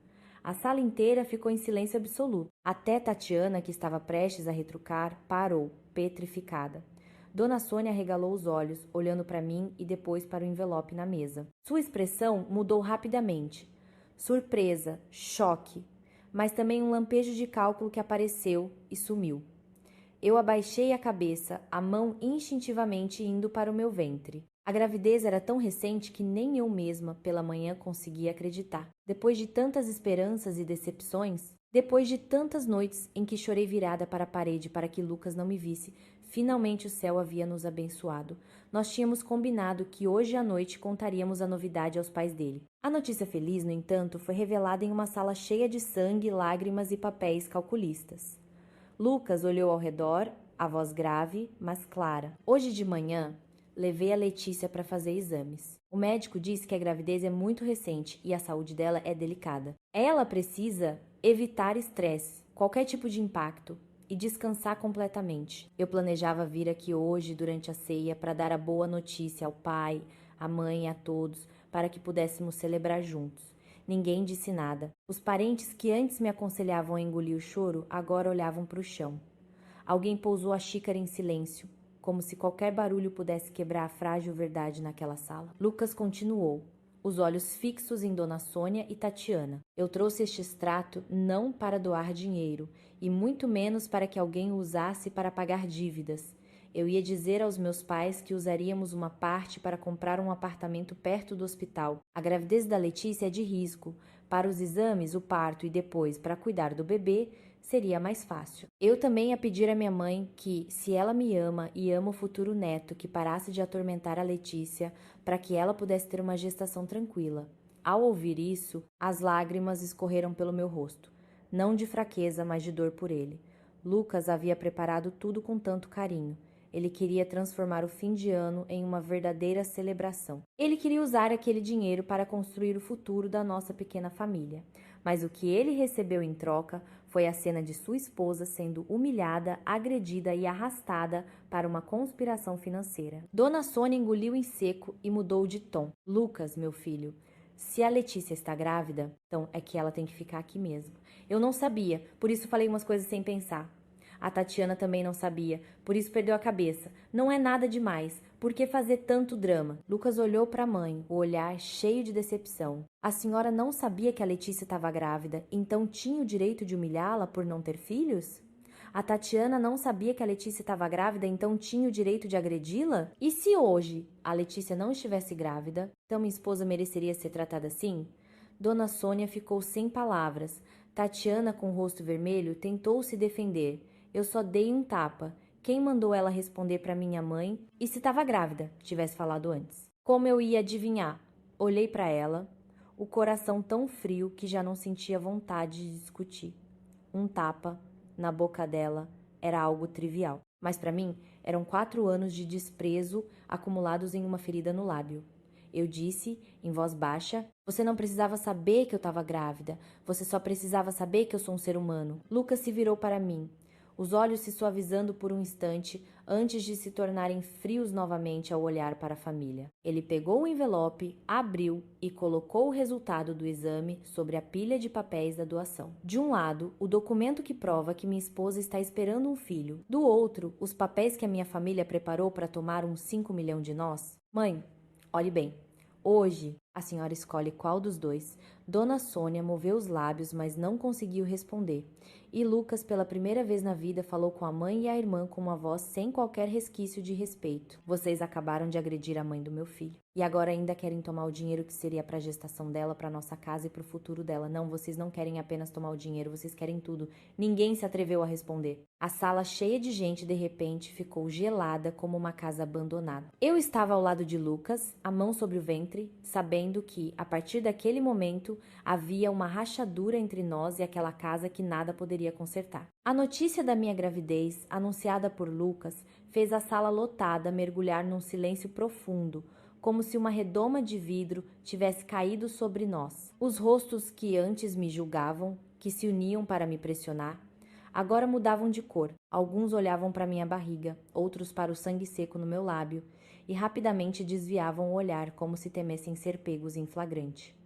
A sala inteira ficou em silêncio absoluto. Até Tatiana, que estava prestes a retrucar, parou, petrificada. Dona Sônia arregalou os olhos, olhando para mim e depois para o envelope na mesa. Sua expressão mudou rapidamente. Surpresa, choque, mas também um lampejo de cálculo que apareceu e sumiu. Eu abaixei a cabeça, a mão instintivamente indo para o meu ventre. A gravidez era tão recente que nem eu mesma, pela manhã, conseguia acreditar. Depois de tantas esperanças e decepções, depois de tantas noites em que chorei virada para a parede para que Lucas não me visse, finalmente o céu havia nos abençoado. Nós tínhamos combinado que hoje à noite contaríamos a novidade aos pais dele. A notícia feliz, no entanto, foi revelada em uma sala cheia de sangue, lágrimas e papéis calculistas. Lucas olhou ao redor, a voz grave, mas clara. Hoje de manhã, levei a Letícia para fazer exames. O médico disse que a gravidez é muito recente e a saúde dela é delicada. Ela precisa evitar estresse, qualquer tipo de impacto, e descansar completamente. Eu planejava vir aqui hoje, durante a ceia, para dar a boa notícia ao pai, à mãe e a todos, para que pudéssemos celebrar juntos. Ninguém disse nada. Os parentes que antes me aconselhavam a engolir o choro, agora olhavam para o chão. Alguém pousou a xícara em silêncio, como se qualquer barulho pudesse quebrar a frágil verdade naquela sala. Lucas continuou, os olhos fixos em Dona Sônia e Tatiana. Eu trouxe este extrato não para doar dinheiro, e muito menos para que alguém o usasse para pagar dívidas. Eu ia dizer aos meus pais que usaríamos uma parte para comprar um apartamento perto do hospital. A gravidez da Letícia é de risco. Para os exames, o parto e depois para cuidar do bebê, seria mais fácil. Eu também ia pedir à minha mãe que, se ela me ama e ama o futuro neto, que parasse de atormentar a Letícia para que ela pudesse ter uma gestação tranquila. Ao ouvir isso, as lágrimas escorreram pelo meu rosto. Não de fraqueza, mas de dor por ele. Lucas havia preparado tudo com tanto carinho. Ele queria transformar o fim de ano em uma verdadeira celebração. Ele queria usar aquele dinheiro para construir o futuro da nossa pequena família. Mas o que ele recebeu em troca foi a cena de sua esposa sendo humilhada, agredida e arrastada para uma conspiração financeira. Dona Sônia engoliu em seco e mudou de tom. Lucas, meu filho, se a Letícia está grávida, então é que ela tem que ficar aqui mesmo. Eu não sabia, por isso falei umas coisas sem pensar. A Tatiana também não sabia, por isso perdeu a cabeça. Não é nada demais. Por que fazer tanto drama? Lucas olhou para a mãe, o olhar cheio de decepção. A senhora não sabia que a Letícia estava grávida, então tinha o direito de humilhá-la por não ter filhos? A Tatiana não sabia que a Letícia estava grávida, então tinha o direito de agredi-la? E se hoje a Letícia não estivesse grávida, então minha esposa mereceria ser tratada assim? Dona Sônia ficou sem palavras. Tatiana, com o rosto vermelho, tentou se defender. Eu só dei um tapa. Quem mandou ela responder para minha mãe? E se estava grávida, tivesse falado antes? Como eu ia adivinhar? Olhei para ela, o coração tão frio que já não sentia vontade de discutir. Um tapa na boca dela era algo trivial, mas para mim eram 4 anos de desprezo acumulados em uma ferida no lábio. Eu disse, em voz baixa, você não precisava saber que eu estava grávida, você só precisava saber que eu sou um ser humano. Lucas se virou para mim, os olhos se suavizando por um instante antes de se tornarem frios novamente ao olhar para a família. Ele pegou o envelope, abriu e colocou o resultado do exame sobre a pilha de papéis da doação. De um lado, o documento que prova que minha esposa está esperando um filho. Do outro, os papéis que a minha família preparou para tomar uns 5 milhões de nós. Mãe, olhe bem. Hoje, a senhora escolhe qual dos dois. Dona Sônia moveu os lábios, mas não conseguiu responder. E Lucas, pela primeira vez na vida, falou com a mãe e a irmã com uma voz sem qualquer resquício de respeito. Vocês acabaram de agredir a mãe do meu filho. E agora ainda querem tomar o dinheiro que seria para a gestação dela, para nossa casa e para o futuro dela. Não, vocês não querem apenas tomar o dinheiro, vocês querem tudo. Ninguém se atreveu a responder. A sala cheia de gente, de repente, ficou gelada como uma casa abandonada. Eu estava ao lado de Lucas, a mão sobre o ventre, sabendo que, a partir daquele momento, havia uma rachadura entre nós e aquela casa que nada poderia consertar. A notícia da minha gravidez, anunciada por Lucas, fez a sala lotada mergulhar num silêncio profundo, como se uma redoma de vidro tivesse caído sobre nós. Os rostos que antes me julgavam, que se uniam para me pressionar, agora mudavam de cor. Alguns olhavam para minha barriga, outros para o sangue seco no meu lábio, e rapidamente desviavam o olhar como se temessem ser pegos em flagrante.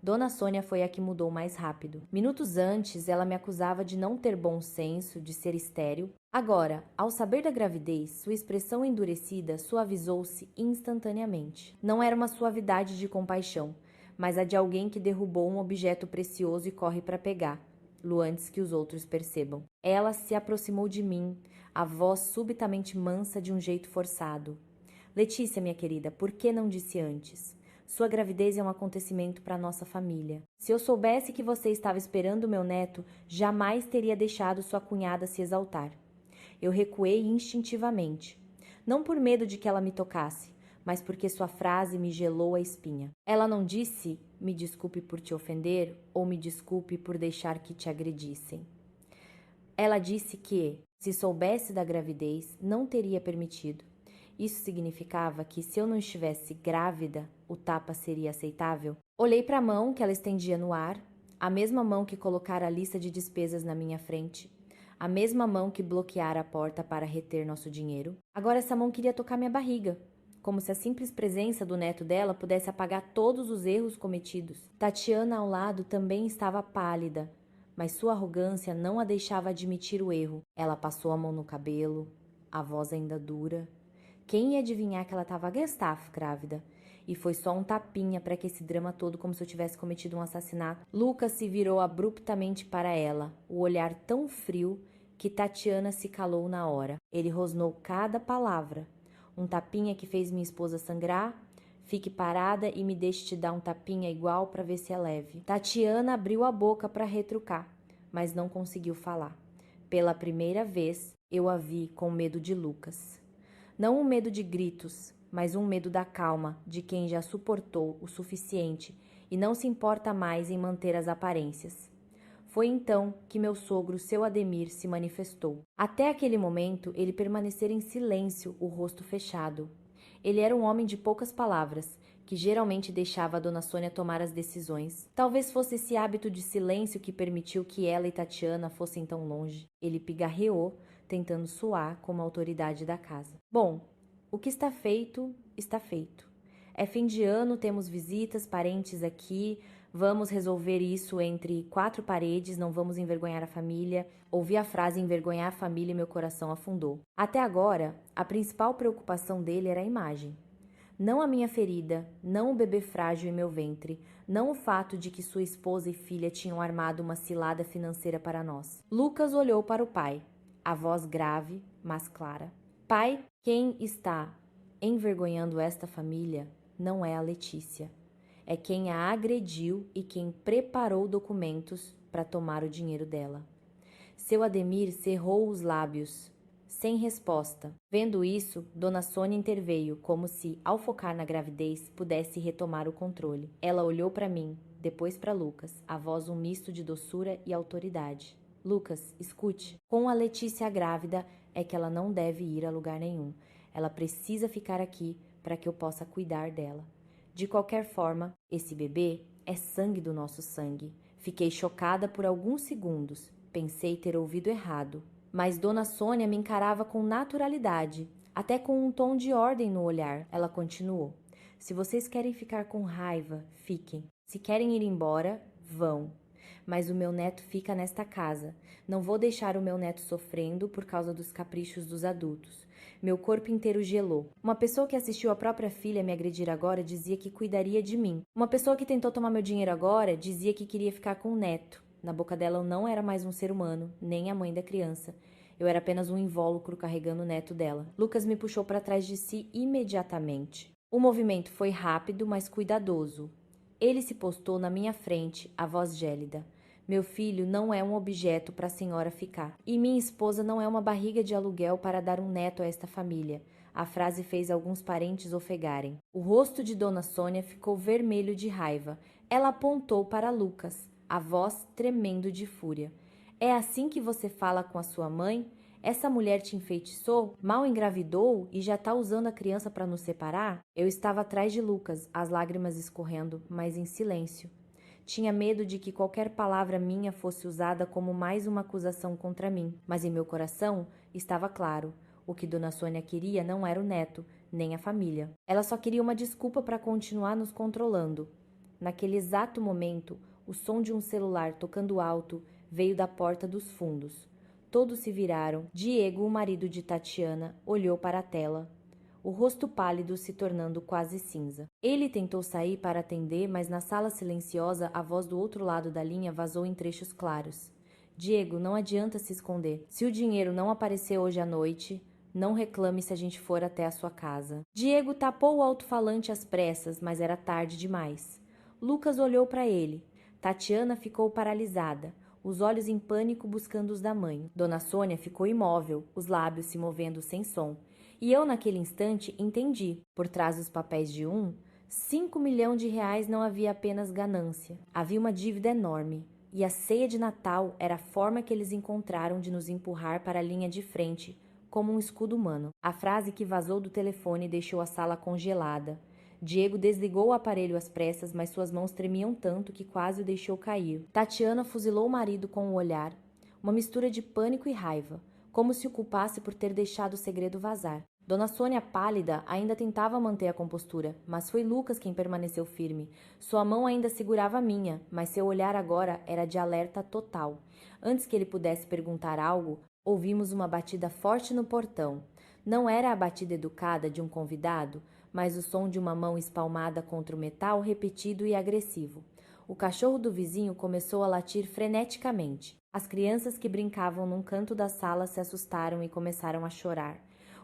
Dona Sônia foi a que mudou mais rápido. Minutos antes, ela me acusava de não ter bom senso, de ser estéril. Agora, ao saber da gravidez, sua expressão endurecida suavizou-se instantaneamente. Não era uma suavidade de compaixão, mas a de alguém que derrubou um objeto precioso e corre para pegá-lo antes que os outros percebam. Ela se aproximou de mim, a voz subitamente mansa de um jeito forçado. Letícia, minha querida, por que não disse antes? Sua gravidez é um acontecimento para nossa família. Se eu soubesse que você estava esperando o meu neto, jamais teria deixado sua cunhada se exaltar. Eu recuei instintivamente. Não por medo de que ela me tocasse, mas porque sua frase me gelou a espinha. Ela não disse, me desculpe por te ofender, ou me desculpe por deixar que te agredissem. Ela disse que, se soubesse da gravidez, não teria permitido. Isso significava que, se eu não estivesse grávida, o tapa seria aceitável? Olhei para a mão que ela estendia no ar, a mesma mão que colocara a lista de despesas na minha frente, a mesma mão que bloqueara a porta para reter nosso dinheiro. Agora essa mão queria tocar minha barriga, como se a simples presença do neto dela pudesse apagar todos os erros cometidos. Tatiana ao lado também estava pálida, mas sua arrogância não a deixava admitir o erro. Ela passou a mão no cabelo, a voz ainda dura. Quem ia adivinhar que ela estava grávida? E foi só um tapinha para que esse drama todo, como se eu tivesse cometido um assassinato. Lucas se virou abruptamente para ela, o olhar tão frio que Tatiana se calou na hora. Ele rosnou cada palavra. Um tapinha que fez minha esposa sangrar. Fique parada e me deixe te dar um tapinha igual para ver se é leve. Tatiana abriu a boca para retrucar, mas não conseguiu falar. Pela primeira vez, eu a vi com medo de Lucas. Não um medo de gritos, mas um medo da calma de quem já suportou o suficiente e não se importa mais em manter as aparências. Foi então que meu sogro, seu Ademir, se manifestou. Até aquele momento, ele permanecera em silêncio, o rosto fechado. Ele era um homem de poucas palavras, que geralmente deixava a Dona Sônia tomar as decisões. Talvez fosse esse hábito de silêncio que permitiu que ela e Tatiana fossem tão longe. Ele pigarreou, tentando soar como a autoridade da casa. Bom, o que está feito, está feito. É fim de ano, temos visitas, parentes aqui, vamos resolver isso entre 4 paredes, não vamos envergonhar a família. Ouvi a frase envergonhar a família e meu coração afundou. Até agora, a principal preocupação dele era a imagem. Não a minha ferida, não o bebê frágil em meu ventre, não o fato de que sua esposa e filha tinham armado uma cilada financeira para nós. Lucas olhou para o pai. a voz grave, mas clara. Pai, quem está envergonhando esta família não é a Letícia. É quem a agrediu e quem preparou documentos para tomar o dinheiro dela. Seu Ademir cerrou os lábios, sem resposta. Vendo isso, Dona Sônia interveio, como se, ao focar na gravidez, pudesse retomar o controle. Ela olhou para mim, depois para Lucas, a voz um misto de doçura e autoridade. Lucas, escute. Com a Letícia grávida, é que ela não deve ir a lugar nenhum. Ela precisa ficar aqui para que eu possa cuidar dela. De qualquer forma, esse bebê é sangue do nosso sangue. Fiquei chocada por alguns segundos. Pensei ter ouvido errado. Mas Dona Sônia me encarava com naturalidade, até com um tom de ordem no olhar. Ela continuou. Se vocês querem ficar com raiva, fiquem. Se querem ir embora, vão. Mas o meu neto fica nesta casa. Não vou deixar o meu neto sofrendo por causa dos caprichos dos adultos. Meu corpo inteiro gelou. Uma pessoa que assistiu a própria filha me agredir agora dizia que cuidaria de mim. Uma pessoa que tentou tomar meu dinheiro agora dizia que queria ficar com o neto. Na boca dela eu não era mais um ser humano, nem a mãe da criança. Eu era apenas um invólucro carregando o neto dela. Lucas me puxou para trás de si imediatamente. O movimento foi rápido, mas cuidadoso. Ele se postou na minha frente, a voz gélida. Meu filho não é um objeto para a senhora ficar. E minha esposa não é uma barriga de aluguel para dar um neto a esta família. A frase fez alguns parentes ofegarem. O rosto de Dona Sônia ficou vermelho de raiva. Ela apontou para Lucas, a voz tremendo de fúria. É assim que você fala com a sua mãe? Essa mulher te enfeitiçou? Mal engravidou e já está usando a criança para nos separar? Eu estava atrás de Lucas, as lágrimas escorrendo, mas em silêncio. Tinha medo de que qualquer palavra minha fosse usada como mais uma acusação contra mim, mas em meu coração estava claro. O que Dona Sônia queria não era o neto, nem a família. Ela só queria uma desculpa para continuar nos controlando. Naquele exato momento, o som de um celular tocando alto veio da porta dos fundos. Todos se viraram. Diego, o marido de Tatiana, olhou para a tela, o rosto pálido se tornando quase cinza. Ele tentou sair para atender, mas na sala silenciosa a voz do outro lado da linha vazou em trechos claros. Diego, não adianta se esconder. Se o dinheiro não aparecer hoje à noite, não reclame se a gente for até a sua casa. Diego tapou o alto-falante às pressas, mas era tarde demais. Lucas olhou para ele. Tatiana ficou paralisada, os olhos em pânico buscando os da mãe. Dona Sônia ficou imóvel, os lábios se movendo sem som. E eu, naquele instante, entendi. Por trás dos papéis de 5 milhões de reais não havia apenas ganância. Havia uma dívida enorme. E a ceia de Natal era a forma que eles encontraram de nos empurrar para a linha de frente, como um escudo humano. A frase que vazou do telefone deixou a sala congelada. Diego desligou o aparelho às pressas, mas suas mãos tremiam tanto que quase o deixou cair. Tatiana fuzilou o marido com o olhar, uma mistura de pânico e raiva, como se o culpasse por ter deixado o segredo vazar. Dona Sônia, pálida, ainda tentava manter a compostura, mas foi Lucas quem permaneceu firme. Sua mão ainda segurava a minha, mas seu olhar agora era de alerta total. Antes que ele pudesse perguntar algo, ouvimos uma batida forte no portão. Não era a batida educada de um convidado, mas o som de uma mão espalmada contra o metal repetido e agressivo. O cachorro do vizinho começou a latir freneticamente. As crianças que brincavam num canto da sala se assustaram e começaram a chorar.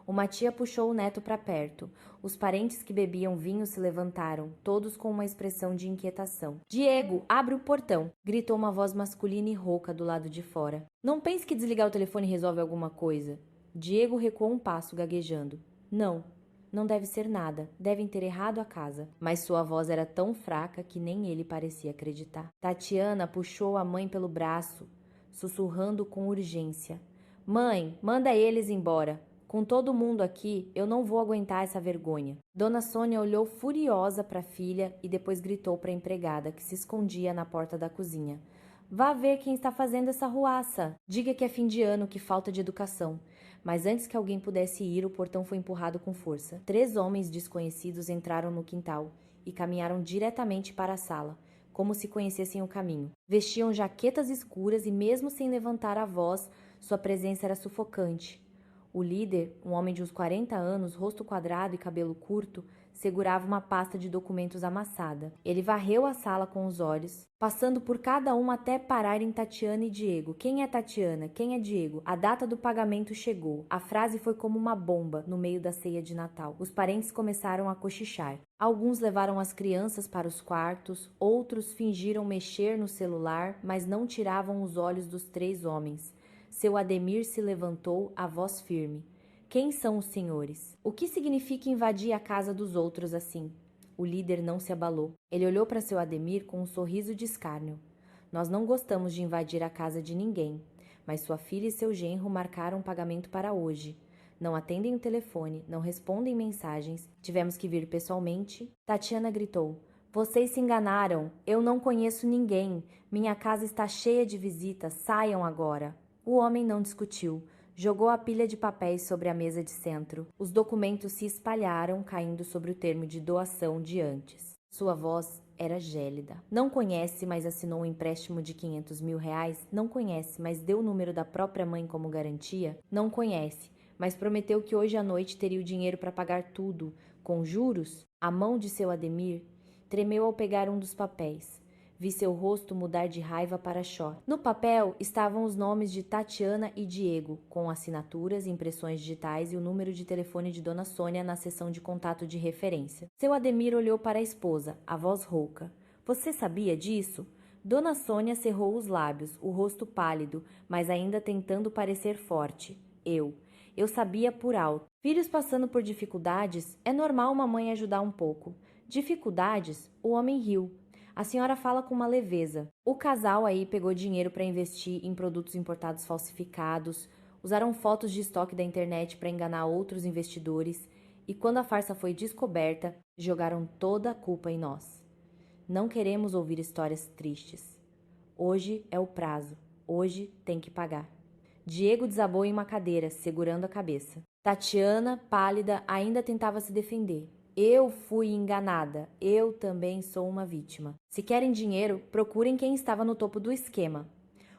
Uma tia puxou o neto para perto. Os parentes que bebiam vinho se levantaram, todos com uma expressão de inquietação. Diego, abre o portão! Gritou uma voz masculina e rouca do lado de fora. Não pense que desligar o telefone resolve alguma coisa. Diego recuou um passo, gaguejando. Não deve ser nada. Devem ter errado a casa. Mas sua voz era tão fraca que nem ele parecia acreditar. Tatiana puxou a mãe pelo braço, sussurrando com urgência. Mãe, manda eles embora. Com todo mundo aqui, eu não vou aguentar essa vergonha. Dona Sônia olhou furiosa para a filha e depois gritou para a empregada, que se escondia na porta da cozinha. Vá ver quem está fazendo essa ruaça. Diga que é fim de ano, que falta de educação. Mas antes que alguém pudesse ir, o portão foi empurrado com força. 3 homens desconhecidos entraram no quintal e caminharam diretamente para a sala, como se conhecessem o caminho. Vestiam jaquetas escuras e, mesmo sem levantar a voz, sua presença era sufocante. O líder, um homem de uns 40 anos, rosto quadrado e cabelo curto, segurava uma pasta de documentos amassada. Ele varreu a sala com os olhos, passando por cada um até parar em Tatiana e Diego. Quem é Tatiana? Quem é Diego? A data do pagamento chegou. A frase foi como uma bomba no meio da ceia de Natal. Os parentes começaram a cochichar. Alguns levaram as crianças para os quartos, outros fingiram mexer no celular, mas não tiravam os olhos dos três homens. Seu Ademir se levantou, a voz firme. Quem são os senhores? O que significa invadir a casa dos outros assim? O líder não se abalou. Ele olhou para seu Ademir com um sorriso de escárnio. Nós não gostamos de invadir a casa de ninguém, mas sua filha e seu genro marcaram um pagamento para hoje. Não atendem o telefone, não respondem mensagens. Tivemos que vir pessoalmente. Tatiana gritou. Vocês se enganaram. Eu não conheço ninguém. Minha casa está cheia de visitas. Saiam agora. O homem não discutiu. Jogou a pilha de papéis sobre a mesa de centro. Os documentos se espalharam, caindo sobre o termo de doação de antes. Sua voz era gélida. Não conhece, mas assinou um empréstimo de 500 mil reais? Não conhece, mas deu o número da própria mãe como garantia? Não conhece, mas prometeu que hoje à noite teria o dinheiro para pagar tudo, com juros? A mão de seu Ademir tremeu ao pegar um dos papéis. Vi seu rosto mudar de raiva para choque. No papel estavam os nomes de Tatiana e Diego, com assinaturas, impressões digitais e o número de telefone de Dona Sônia na seção de contato de referência. Seu Ademir olhou para a esposa, a voz rouca. Você sabia disso? Dona Sônia cerrou os lábios, o rosto pálido, mas ainda tentando parecer forte. Eu sabia por alto. Filhos passando por dificuldades, é normal uma mãe ajudar um pouco. Dificuldades? O homem riu. A senhora fala com uma leveza. O casal aí pegou dinheiro para investir em produtos importados falsificados, usaram fotos de estoque da internet para enganar outros investidores e, quando a farsa foi descoberta, jogaram toda a culpa em nós. Não queremos ouvir histórias tristes. Hoje é o prazo. Hoje tem que pagar. Diego desabou em uma cadeira, segurando a cabeça. Tatiana, pálida, ainda tentava se defender. Eu fui enganada. Eu também sou uma vítima. Se querem dinheiro, procurem quem estava no topo do esquema.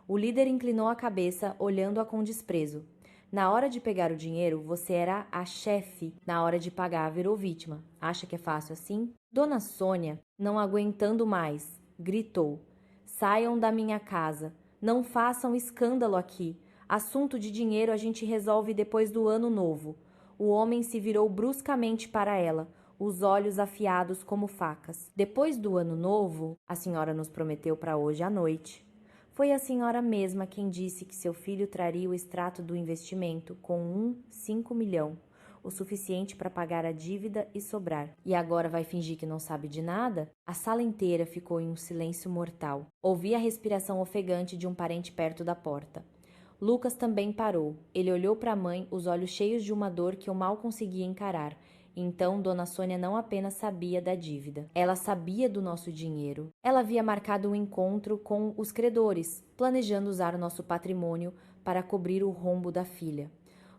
O líder inclinou a cabeça, olhando-a com desprezo. Na hora de pegar o dinheiro, você era a chefe. Na hora de pagar, virou vítima. Acha que é fácil assim? Dona Sônia, não aguentando mais, gritou. Saiam da minha casa. Não façam escândalo aqui. Assunto de dinheiro a gente resolve depois do ano novo. O homem se virou bruscamente para ela, os olhos afiados como facas. Depois do ano novo, a senhora nos prometeu para hoje à noite. Foi a senhora mesma quem disse que seu filho traria o extrato do investimento com 5 milhões, o suficiente para pagar a dívida e sobrar. E agora vai fingir que não sabe de nada? A sala inteira ficou em um silêncio mortal. Ouvi a respiração ofegante de um parente perto da porta. Lucas também parou. Ele olhou para a mãe, os olhos cheios de uma dor que eu mal conseguia encarar. Então, Dona Sônia não apenas sabia da dívida, ela sabia do nosso dinheiro. Ela havia marcado um encontro com os credores, planejando usar o nosso patrimônio para cobrir o rombo da filha.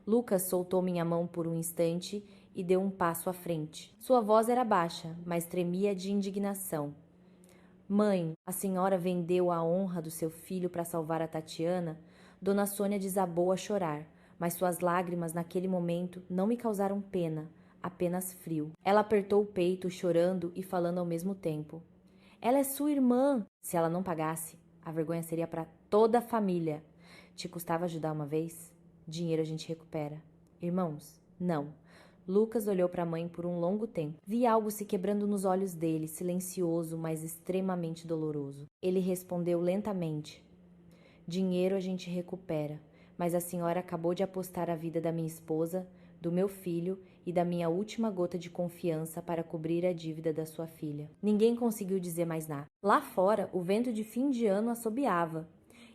Lucas soltou minha mão por um instante e deu um passo à frente. Sua voz era baixa, mas tremia de indignação. Mãe, a senhora vendeu a honra do seu filho para salvar a Tatiana? Dona Sônia desabou a chorar, mas suas lágrimas naquele momento não me causaram pena, apenas frio. Ela apertou o peito, chorando e falando ao mesmo tempo. Ela é sua irmã. Se ela não pagasse, a vergonha seria para toda a família. Te custava ajudar uma vez? Dinheiro a gente recupera. Irmãos? Não. Lucas olhou para a mãe por um longo tempo. Vi algo se quebrando nos olhos dele, silencioso, mas extremamente doloroso. Ele respondeu lentamente. Dinheiro a gente recupera, mas a senhora acabou de apostar a vida da minha esposa, do meu filho e da minha última gota de confiança para cobrir a dívida da sua filha. Ninguém conseguiu dizer mais nada. Lá fora, o vento de fim de ano assobiava.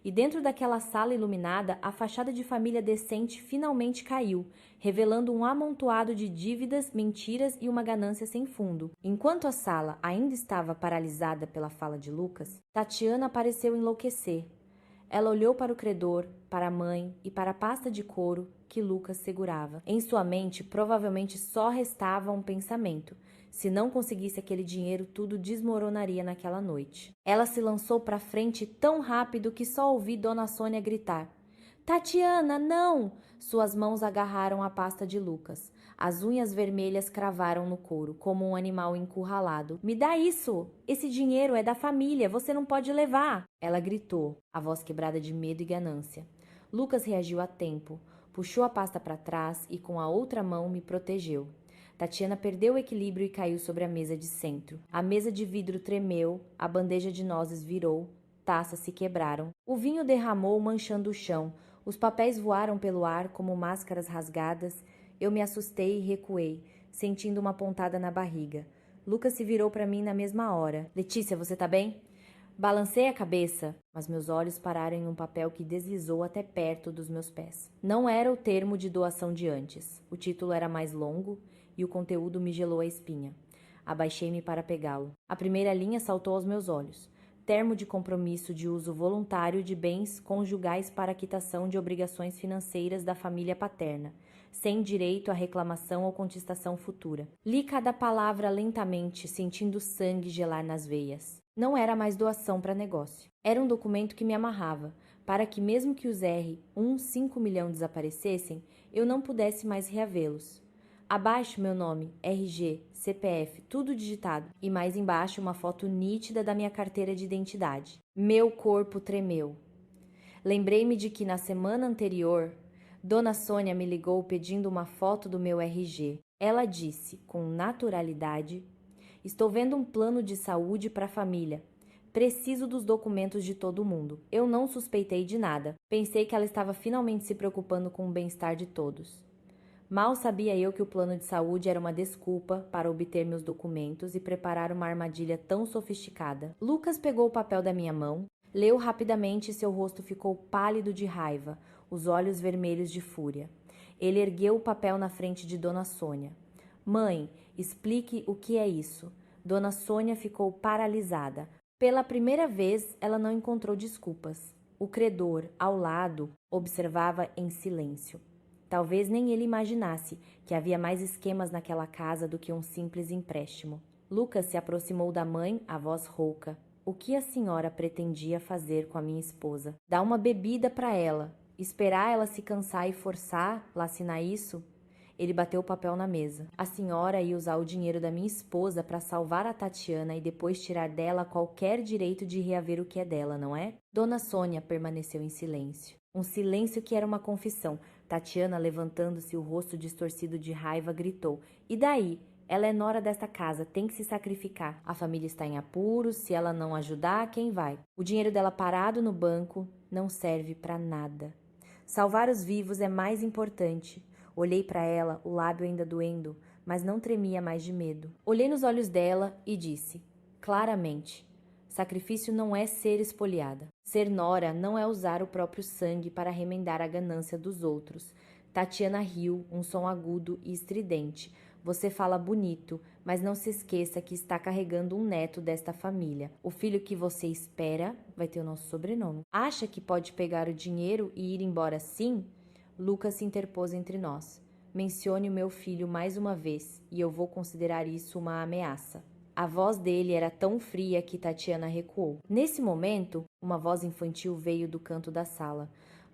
E dentro daquela sala iluminada, a fachada de família decente finalmente caiu, revelando um amontoado de dívidas, mentiras e uma ganância sem fundo. Enquanto a sala ainda estava paralisada pela fala de Lucas, Tatiana pareceu enlouquecer. Ela olhou para o credor, para a mãe e para a pasta de couro que Lucas segurava. Em sua mente, provavelmente só restava um pensamento. Se não conseguisse aquele dinheiro, tudo desmoronaria naquela noite. Ela se lançou para frente tão rápido que só ouvi Dona Sônia gritar. Tatiana, não! Suas mãos agarraram a pasta de Lucas. As unhas vermelhas cravaram no couro, como um animal encurralado. Me dá isso! Esse dinheiro é da família, você não pode levar! Ela gritou, a voz quebrada de medo e ganância. Lucas reagiu a tempo, puxou a pasta para trás e com a outra mão me protegeu. Tatiana perdeu o equilíbrio e caiu sobre a mesa de centro. A mesa de vidro tremeu, a bandeja de nozes virou, taças se quebraram. O vinho derramou, manchando o chão. Os papéis voaram pelo ar como máscaras rasgadas. Eu me assustei e recuei, sentindo uma pontada na barriga. Lucas se virou para mim na mesma hora. Letícia, você tá bem? Balancei a cabeça, mas meus olhos pararam em um papel que deslizou até perto dos meus pés. Não era o termo de doação de antes. O título era mais longo e o conteúdo me gelou a espinha. Abaixei-me para pegá-lo. A primeira linha saltou aos meus olhos. Termo de compromisso de uso voluntário de bens conjugais para quitação de obrigações financeiras da família paterna, sem direito à reclamação ou contestação futura. Li cada palavra lentamente, sentindo sangue gelar nas veias. Não era mais doação para negócio. Era um documento que me amarrava, para que mesmo que os R$5 milhão desaparecessem, eu não pudesse mais reavê-los. Abaixo meu nome, RG, CPF, tudo digitado, e mais embaixo uma foto nítida da minha carteira de identidade. Meu corpo tremeu. Lembrei-me de que na semana anterior, Dona Sônia me ligou pedindo uma foto do meu RG. Ela disse, com naturalidade: estou vendo um plano de saúde para a família. Preciso dos documentos de todo mundo. Eu não suspeitei de nada. Pensei que ela estava finalmente se preocupando com o bem-estar de todos. Mal sabia eu que o plano de saúde era uma desculpa para obter meus documentos e preparar uma armadilha tão sofisticada. Lucas pegou o papel da minha mão, leu rapidamente e seu rosto ficou pálido de raiva, os olhos vermelhos de fúria. Ele ergueu o papel na frente de Dona Sônia. Mãe, explique o que é isso. Dona Sônia ficou paralisada. Pela primeira vez, ela não encontrou desculpas. O credor, ao lado, observava em silêncio. Talvez nem ele imaginasse que havia mais esquemas naquela casa do que um simples empréstimo. Lucas se aproximou da mãe, a voz rouca. O que a senhora pretendia fazer com a minha esposa? Dar uma bebida para ela, esperar ela se cansar e forçá-la a assinar isso? Ele bateu o papel na mesa. A senhora ia usar o dinheiro da minha esposa para salvar a Tatiana e depois tirar dela qualquer direito de reaver o que é dela, não é? Dona Sônia permaneceu em silêncio. Um silêncio que era uma confissão. Tatiana, levantando-se, o rosto distorcido de raiva, gritou: e daí? Ela é nora desta casa, tem que se sacrificar. A família está em apuros, se ela não ajudar, quem vai? O dinheiro dela parado no banco não serve para nada. Salvar os vivos é mais importante. Olhei para ela, o lábio ainda doendo, mas não tremia mais de medo. Olhei nos olhos dela e disse, claramente: sacrifício não é ser espoliada. Ser nora não é usar o próprio sangue para remendar a ganância dos outros. Tatiana riu, um som agudo e estridente. Você fala bonito, mas não se esqueça que está carregando um neto desta família. O filho que você espera vai ter o nosso sobrenome. Acha que pode pegar o dinheiro e ir embora assim? Lucas se interpôs entre nós. Mencione o meu filho mais uma vez, e eu vou considerar isso uma ameaça. A voz dele era tão fria que Tatiana recuou. Nesse momento, uma voz infantil veio do canto da sala.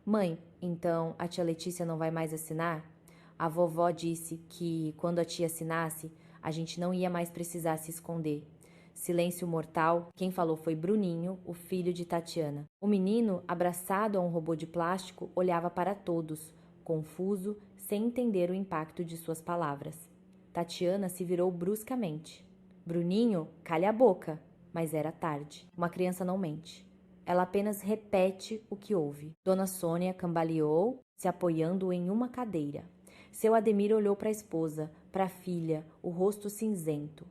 Mãe, então a tia Letícia não vai mais assinar? A vovó disse que, quando a tia assinasse, a gente não ia mais precisar se esconder. Silêncio mortal. Quem falou foi Bruninho, o filho de Tatiana. O menino, abraçado a um robô de plástico, olhava para todos, confuso, sem entender o impacto de suas palavras. Tatiana se virou bruscamente. Bruninho, calha a boca. Mas era tarde. Uma criança não mente. Ela apenas repete o que ouve. Dona Sônia cambaleou, se apoiando em uma cadeira. Seu Ademir olhou para a esposa, para a filha, o rosto cinzento.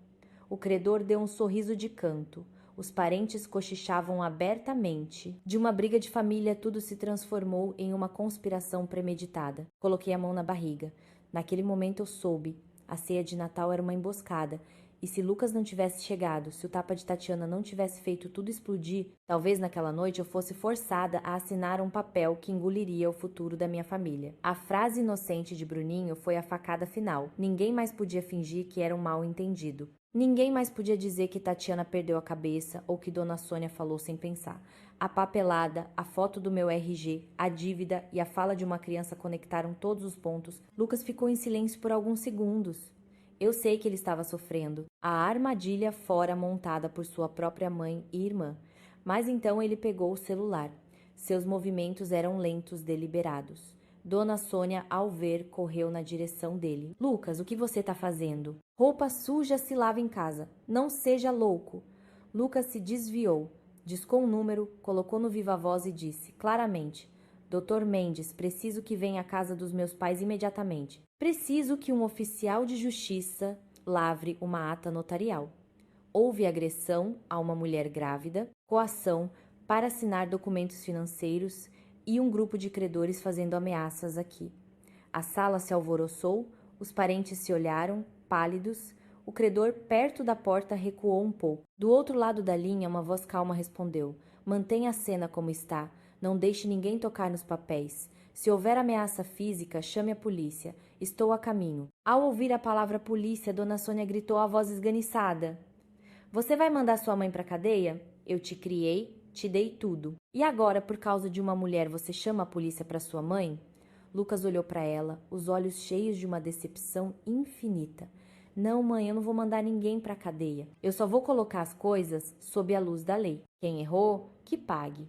O credor deu um sorriso de canto. Os parentes cochichavam abertamente. De uma briga de família, tudo se transformou em uma conspiração premeditada. Coloquei a mão na barriga. Naquele momento eu soube. A ceia de Natal era uma emboscada. E se Lucas não tivesse chegado, se o tapa de Tatiana não tivesse feito tudo explodir, talvez naquela noite eu fosse forçada a assinar um papel que engoliria o futuro da minha família. A frase inocente de Bruninho foi a facada final. Ninguém mais podia fingir que era um mal-entendido. Ninguém mais podia dizer que Tatiana perdeu a cabeça ou que Dona Sônia falou sem pensar. A papelada, a foto do meu RG, a dívida e a fala de uma criança conectaram todos os pontos. Lucas ficou em silêncio por alguns segundos. Eu sei que ele estava sofrendo. A armadilha fora montada por sua própria mãe e irmã. Mas então ele pegou o celular. Seus movimentos eram lentos, deliberados. Dona Sônia, ao ver, correu na direção dele. Lucas, o que você está fazendo? Roupa suja se lava em casa. Não seja louco. Lucas se desviou, discou um número, colocou no viva-voz e disse, claramente, Dr. Mendes, preciso que venha à casa dos meus pais imediatamente. Preciso que um oficial de justiça lavre uma ata notarial. Houve agressão a uma mulher grávida, coação para assinar documentos financeiros e um grupo de credores fazendo ameaças aqui. A sala se alvoroçou, os parentes se olharam, pálidos. O credor, perto da porta, recuou um pouco. Do outro lado da linha, uma voz calma respondeu. Mantenha a cena como está. Não deixe ninguém tocar nos papéis. Se houver ameaça física, chame a polícia. Estou a caminho. Ao ouvir a palavra polícia, Dona Sônia gritou a voz esganiçada. Você vai mandar sua mãe para a cadeia? Eu te criei, te dei tudo. E agora, por causa de uma mulher, você chama a polícia para sua mãe? Lucas olhou para ela, os olhos cheios de uma decepção infinita. Não, mãe, eu não vou mandar ninguém para a cadeia. Eu só vou colocar as coisas sob a luz da lei. Quem errou, que pague.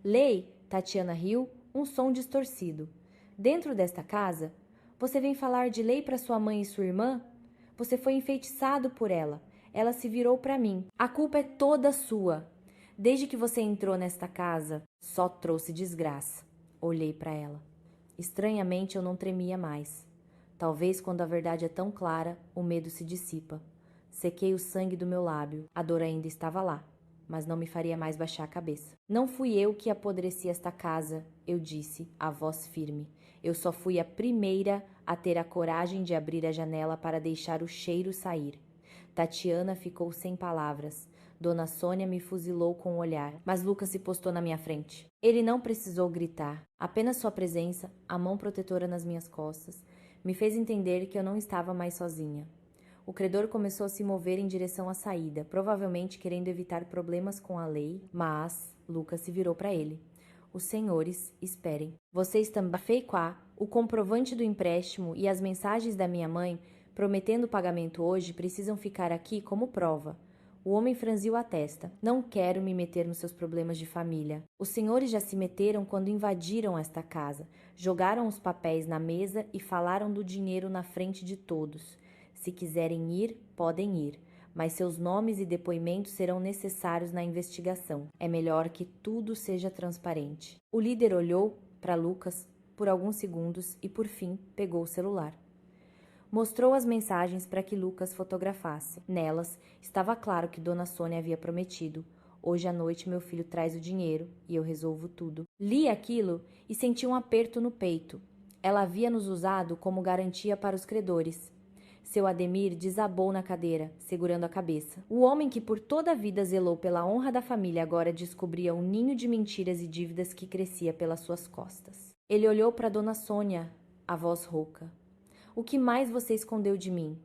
Lei, Tatiana riu, um som distorcido. Dentro desta casa, você vem falar de lei para sua mãe e sua irmã? Você foi enfeitiçado por ela. Ela se virou para mim. A culpa é toda sua. Desde que você entrou nesta casa, só trouxe desgraça. Olhei para ela. Estranhamente, eu não tremia mais. Talvez quando a verdade é tão clara, o medo se dissipa. Sequei o sangue do meu lábio. A dor ainda estava lá, mas não me faria mais baixar a cabeça. Não fui eu que apodreci esta casa, eu disse, a voz firme. Eu só fui a primeira a ter a coragem de abrir a janela para deixar o cheiro sair. Tatiana ficou sem palavras. Dona Sônia me fuzilou com o olhar, mas Lucas se postou na minha frente. Ele não precisou gritar. Apenas sua presença, a mão protetora nas minhas costas, me fez entender que eu não estava mais sozinha. O credor começou a se mover em direção à saída, provavelmente querendo evitar problemas com a lei, mas Lucas se virou para ele. Os senhores, esperem. Vocês também feiquá, o comprovante do empréstimo e as mensagens da minha mãe prometendo o pagamento hoje precisam ficar aqui como prova. O homem franziu a testa. Não quero me meter nos seus problemas de família. Os senhores já se meteram quando invadiram esta casa, jogaram os papéis na mesa e falaram do dinheiro na frente de todos. Se quiserem ir, podem ir, mas seus nomes e depoimentos serão necessários na investigação. É melhor que tudo seja transparente. O líder olhou para Lucas por alguns segundos e, por fim, pegou o celular. Mostrou as mensagens para que Lucas fotografasse. Nelas, estava claro que Dona Sônia havia prometido. Hoje à noite meu filho traz o dinheiro e eu resolvo tudo. Li aquilo e senti um aperto no peito. Ela havia nos usado como garantia para os credores. Seu Ademir desabou na cadeira, segurando a cabeça. O homem que por toda a vida zelou pela honra da família agora descobria um ninho de mentiras e dívidas que crescia pelas suas costas. Ele olhou para Dona Sônia, a voz rouca. O que mais você escondeu de mim?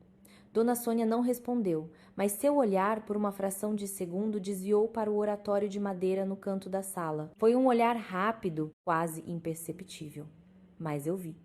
Dona Sônia não respondeu, mas seu olhar, por uma fração de segundo, desviou para o oratório de madeira no canto da sala. Foi um olhar rápido, quase imperceptível. Mas eu vi.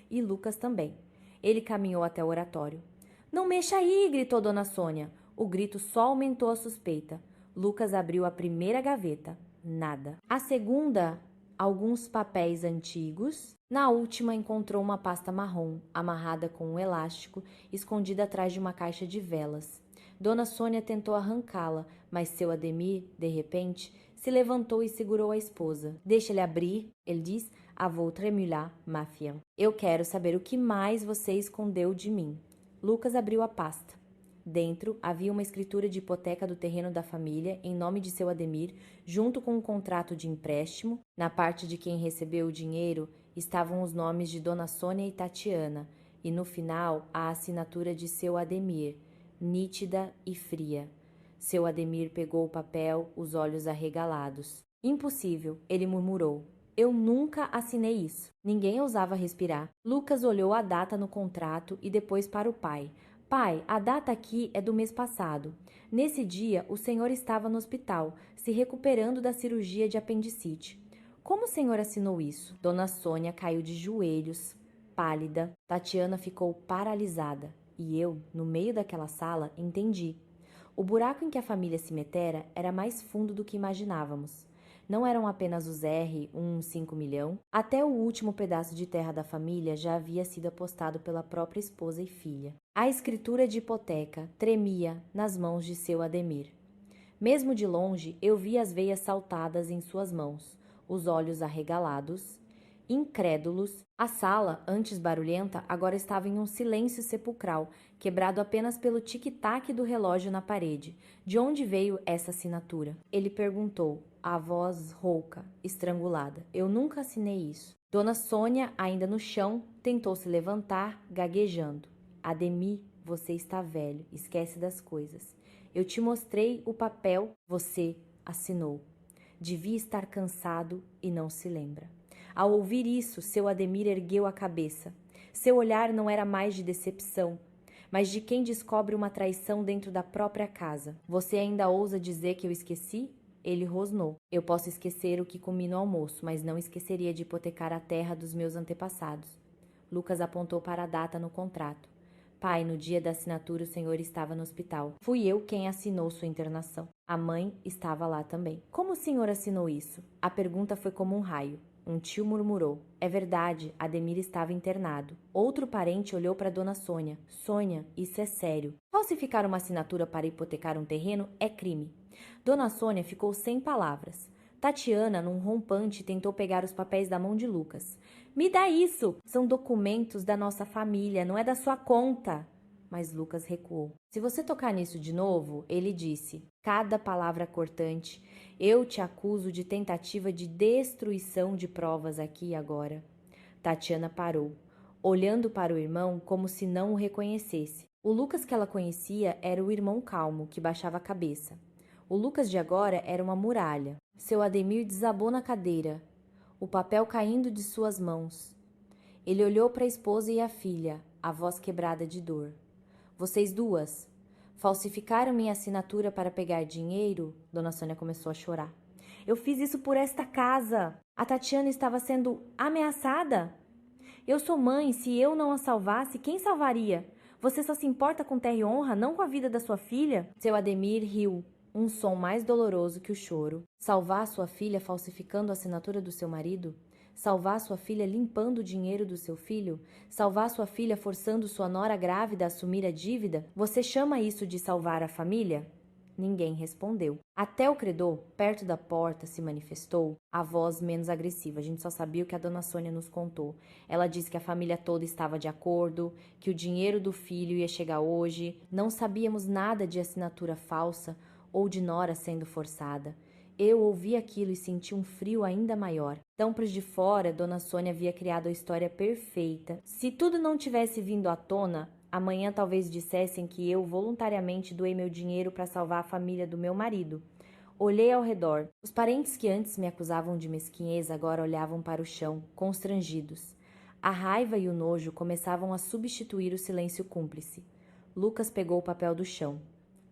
E Lucas também. Ele caminhou até o oratório. Não mexa aí, gritou Dona Sônia. O grito só aumentou a suspeita. Lucas abriu a primeira gaveta. Nada. A segunda, alguns papéis antigos. Na última, encontrou uma pasta marrom, amarrada com um elástico, escondida atrás de uma caixa de velas. Dona Sônia tentou arrancá-la, mas seu Ademir, de repente, se levantou e segurou a esposa. Deixa ele abrir, ele disse, à votre émula, ma fille. Eu quero saber o que mais você escondeu de mim. Lucas abriu a pasta. Dentro havia uma escritura de hipoteca do terreno da família em nome de seu Ademir, junto com um contrato de empréstimo. Na parte de quem recebeu o dinheiro estavam os nomes de Dona Sônia e Tatiana, e no final a assinatura de seu Ademir, nítida e fria. Seu Ademir pegou o papel, os olhos arregalados. Impossível, ele murmurou. Eu nunca assinei isso. Ninguém ousava respirar. Lucas olhou a data no contrato e depois para o pai. Pai, a data aqui é do mês passado. Nesse dia, o senhor estava no hospital, se recuperando da cirurgia de apendicite. Como o senhor assinou isso? Dona Sônia caiu de joelhos, pálida. Tatiana ficou paralisada. E eu, no meio daquela sala, entendi. O buraco em que a família se metera era mais fundo do que imaginávamos. Não eram apenas os R, 5 milhão. Até o último pedaço de terra da família já havia sido apostado pela própria esposa e filha. A escritura de hipoteca tremia nas mãos de seu Ademir. Mesmo de longe, eu via as veias saltadas em suas mãos, os olhos arregalados, incrédulos. A sala, antes barulhenta, agora estava em um silêncio sepulcral, quebrado apenas pelo tic-tac do relógio na parede. De onde veio essa assinatura? Ele perguntou, a voz rouca, estrangulada. Eu nunca assinei isso. Dona Sônia, ainda no chão, tentou se levantar, gaguejando. Ademir, você está velho, esquece das coisas. Eu te mostrei o papel, você assinou. Devia estar cansado e não se lembra. Ao ouvir isso, seu Ademir ergueu a cabeça. Seu olhar não era mais de decepção, mas de quem descobre uma traição dentro da própria casa. Você ainda ousa dizer que eu esqueci? Ele rosnou. Eu posso esquecer o que comi no almoço, mas não esqueceria de hipotecar a terra dos meus antepassados. Lucas apontou para a data no contrato. Pai, no dia da assinatura o senhor estava no hospital. Fui eu quem assinou sua internação. A mãe estava lá também. Como o senhor assinou isso? A pergunta foi como um raio. Um tio murmurou. É verdade, Ademir estava internado. Outro parente olhou para Dona Sônia. Sônia, isso é sério. Falsificar uma assinatura para hipotecar um terreno é crime. Dona Sônia ficou sem palavras. Tatiana, num rompante, tentou pegar os papéis da mão de Lucas. Me dá isso! São documentos da nossa família, não é da sua conta. Mas Lucas recuou. Se você tocar nisso de novo, ele disse, cada palavra cortante, eu te acuso de tentativa de destruição de provas aqui e agora. Tatiana parou, olhando para o irmão como se não o reconhecesse. O Lucas que ela conhecia era o irmão calmo, que baixava a cabeça. O Lucas de agora era uma muralha. Seu Ademir desabou na cadeira, o papel caindo de suas mãos. Ele olhou para a esposa e a filha, a voz quebrada de dor. Vocês duas falsificaram minha assinatura para pegar dinheiro? Dona Sônia começou a chorar. Eu fiz isso por esta casa. A Tatiana estava sendo ameaçada. Eu sou mãe, se eu não a salvasse, quem salvaria? Você só se importa com terra e honra, não com a vida da sua filha? Seu Ademir riu. Um som mais doloroso que o choro. Salvar sua filha falsificando a assinatura do seu marido? Salvar sua filha limpando o dinheiro do seu filho? Salvar sua filha forçando sua nora grávida a assumir a dívida? Você chama isso de salvar a família? Ninguém respondeu. Até o credor, perto da porta, se manifestou, a voz menos agressiva. A gente só sabia o que a dona Sônia nos contou. Ela disse que a família toda estava de acordo, que o dinheiro do filho ia chegar hoje. Não sabíamos nada de assinatura falsa ou de nora sendo forçada. Eu ouvi aquilo e senti um frio ainda maior. Tampos de fora, Dona Sônia havia criado a história perfeita. Se tudo não tivesse vindo à tona, amanhã talvez dissessem que eu voluntariamente doei meu dinheiro para salvar a família do meu marido. Olhei ao redor. Os parentes que antes me acusavam de mesquinhez agora olhavam para o chão, constrangidos. A raiva e o nojo começavam a substituir o silêncio cúmplice. Lucas pegou o papel do chão.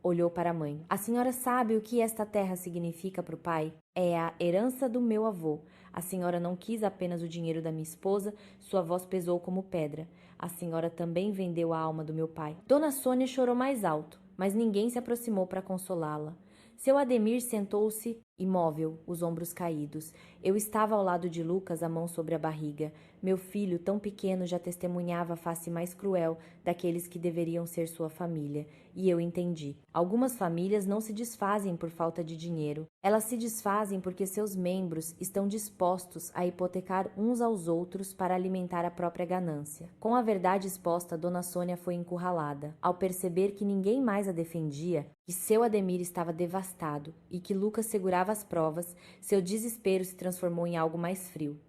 Olhou para a mãe. A senhora sabe o que esta terra significa para o pai? É a herança do meu avô. A senhora não quis apenas o dinheiro da minha esposa, sua voz pesou como pedra. A senhora também vendeu a alma do meu pai. Dona Sônia chorou mais alto, mas ninguém se aproximou para consolá-la. Seu Ademir sentou-se, imóvel, os ombros caídos. Eu estava ao lado de Lucas, a mão sobre a barriga. Meu filho, tão pequeno, já testemunhava a face mais cruel daqueles que deveriam ser sua família. E eu entendi. Algumas famílias não se desfazem por falta de dinheiro. Elas se desfazem porque seus membros estão dispostos a hipotecar uns aos outros para alimentar a própria ganância. Com a verdade exposta, Dona Sônia foi encurralada. Ao perceber que ninguém mais a defendia, que seu Ademir estava devastado e que Lucas segurava as provas, seu desespero se transformou em algo mais frio.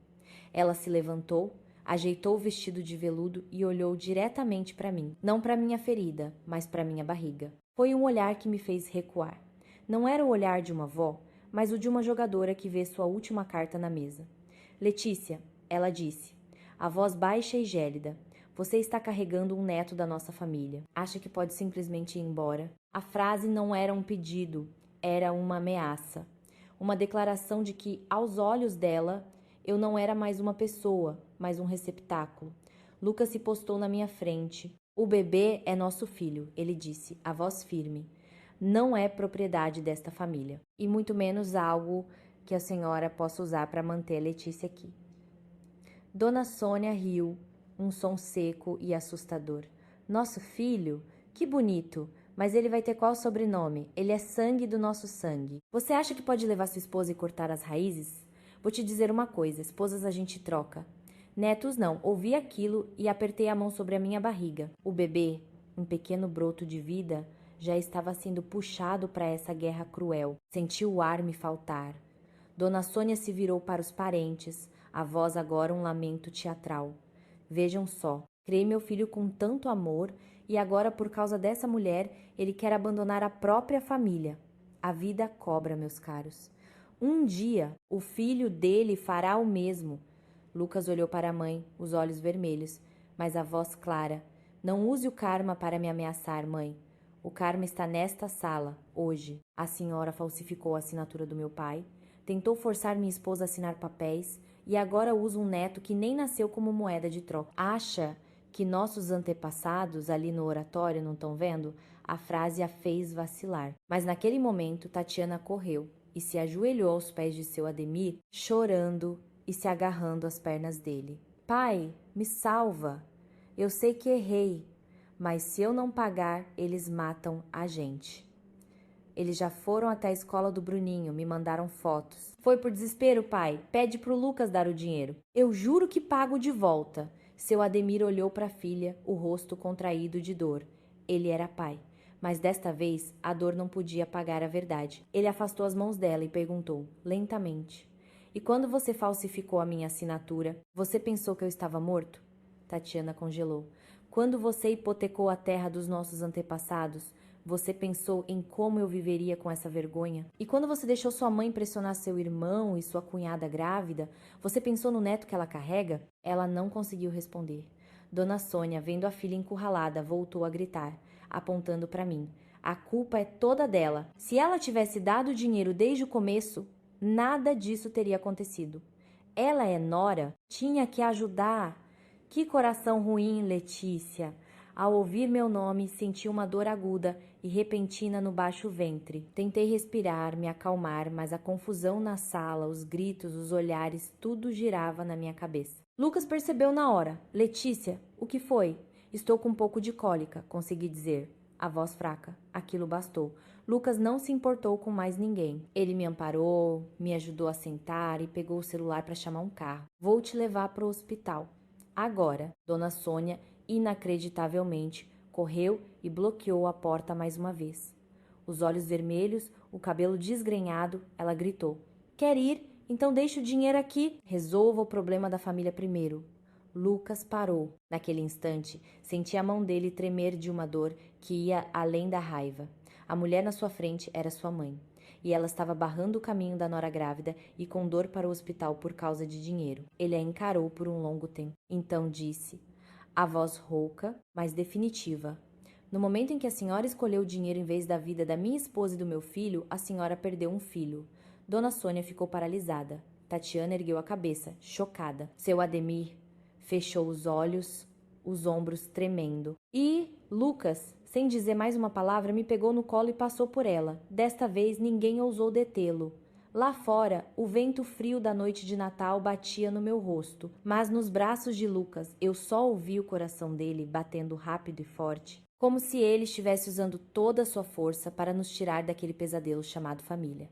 Ela se levantou, ajeitou o vestido de veludo e olhou diretamente para mim. Não para minha ferida, mas para minha barriga. Foi um olhar que me fez recuar. Não era o olhar de uma avó, mas o de uma jogadora que vê sua última carta na mesa. Letícia, ela disse, a voz baixa e gélida, Você está carregando um neto da nossa família. Acha que pode simplesmente ir embora? A frase não era um pedido, era uma ameaça. Uma declaração de que, aos olhos dela, eu não era mais uma pessoa, mas um receptáculo. Lucas se postou na minha frente. O bebê é nosso filho, ele disse, a voz firme. Não é propriedade desta família, e muito menos algo que a senhora possa usar para manter a Letícia aqui. Dona Sônia riu, um som seco e assustador. Nosso filho? Que bonito! Mas ele vai ter qual sobrenome? Ele é sangue do nosso sangue. Você acha que pode levar sua esposa e cortar as raízes? Vou te dizer uma coisa, esposas a gente troca. Netos não, ouvi aquilo e apertei a mão sobre a minha barriga. O bebê, um pequeno broto de vida, já estava sendo puxado para essa guerra cruel. Senti o ar me faltar. Dona Sônia se virou para os parentes, a voz agora um lamento teatral. Vejam só, criei meu filho com tanto amor e agora, por causa dessa mulher, ele quer abandonar a própria família. A vida cobra, meus caros. Um dia, o filho dele fará o mesmo. Lucas olhou para a mãe, os olhos vermelhos, mas a voz clara. Não use o karma para me ameaçar, mãe. O karma está nesta sala, hoje. A senhora falsificou a assinatura do meu pai, tentou forçar minha esposa a assinar papéis e agora usa um neto que nem nasceu como moeda de troca. Acha que nossos antepassados ali no oratório não estão vendo? A frase a fez vacilar. Mas naquele momento, Tatiana correu e se ajoelhou aos pés de seu Ademir, chorando e se agarrando às pernas dele. Pai, me salva! Eu sei que errei, mas se eu não pagar, eles matam a gente. Eles já foram até a escola do Bruninho, me mandaram fotos. Foi por desespero, pai. Pede pro Lucas dar o dinheiro. Eu juro que pago de volta. Seu Ademir olhou para a filha, o rosto contraído de dor. Ele era pai. Mas desta vez, a dor não podia apagar a verdade. Ele afastou as mãos dela e perguntou, lentamente. E quando você falsificou a minha assinatura, você pensou que eu estava morto? Tatiana congelou. Quando você hipotecou a terra dos nossos antepassados, você pensou em como eu viveria com essa vergonha? E quando você deixou sua mãe pressionar seu irmão e sua cunhada grávida, você pensou no neto que ela carrega? Ela não conseguiu responder. Dona Sônia, vendo a filha encurralada, voltou a gritar, apontando para mim. A culpa é toda dela. Se ela tivesse dado o dinheiro desde o começo, nada disso teria acontecido. Ela é nora, tinha que ajudar. Que coração ruim, Letícia. Ao ouvir meu nome, senti uma dor aguda e repentina no baixo ventre. Tentei respirar, me acalmar, mas a confusão na sala, os gritos, os olhares, tudo girava na minha cabeça. Lucas percebeu na hora. Letícia, o que foi? Estou com um pouco de cólica, consegui dizer. A voz fraca. Aquilo bastou. Lucas não se importou com mais ninguém. Ele me amparou, me ajudou a sentar e pegou o celular para chamar um carro. Vou te levar para o hospital. Agora, Dona Sônia, inacreditavelmente, correu e bloqueou a porta mais uma vez. Os olhos vermelhos, o cabelo desgrenhado, ela gritou. Quer ir? Então deixe o dinheiro aqui. Resolva o problema da família primeiro. Lucas parou. Naquele instante, senti a mão dele tremer de uma dor que ia além da raiva. A mulher na sua frente era sua mãe. E ela estava barrando o caminho da nora grávida e com dor para o hospital por causa de dinheiro. Ele a encarou por um longo tempo. Então disse, a voz rouca, mas definitiva. No momento em que a senhora escolheu o dinheiro em vez da vida da minha esposa e do meu filho, a senhora perdeu um filho. Dona Sônia ficou paralisada. Tatiana ergueu a cabeça, chocada. Seu Ademir fechou os olhos, os ombros tremendo. E Lucas, sem dizer mais uma palavra, me pegou no colo e passou por ela. Desta vez ninguém ousou detê-lo. Lá fora, o vento frio da noite de Natal batia no meu rosto, mas nos braços de Lucas eu só ouvi o coração dele batendo rápido e forte, como se ele estivesse usando toda a sua força para nos tirar daquele pesadelo chamado família.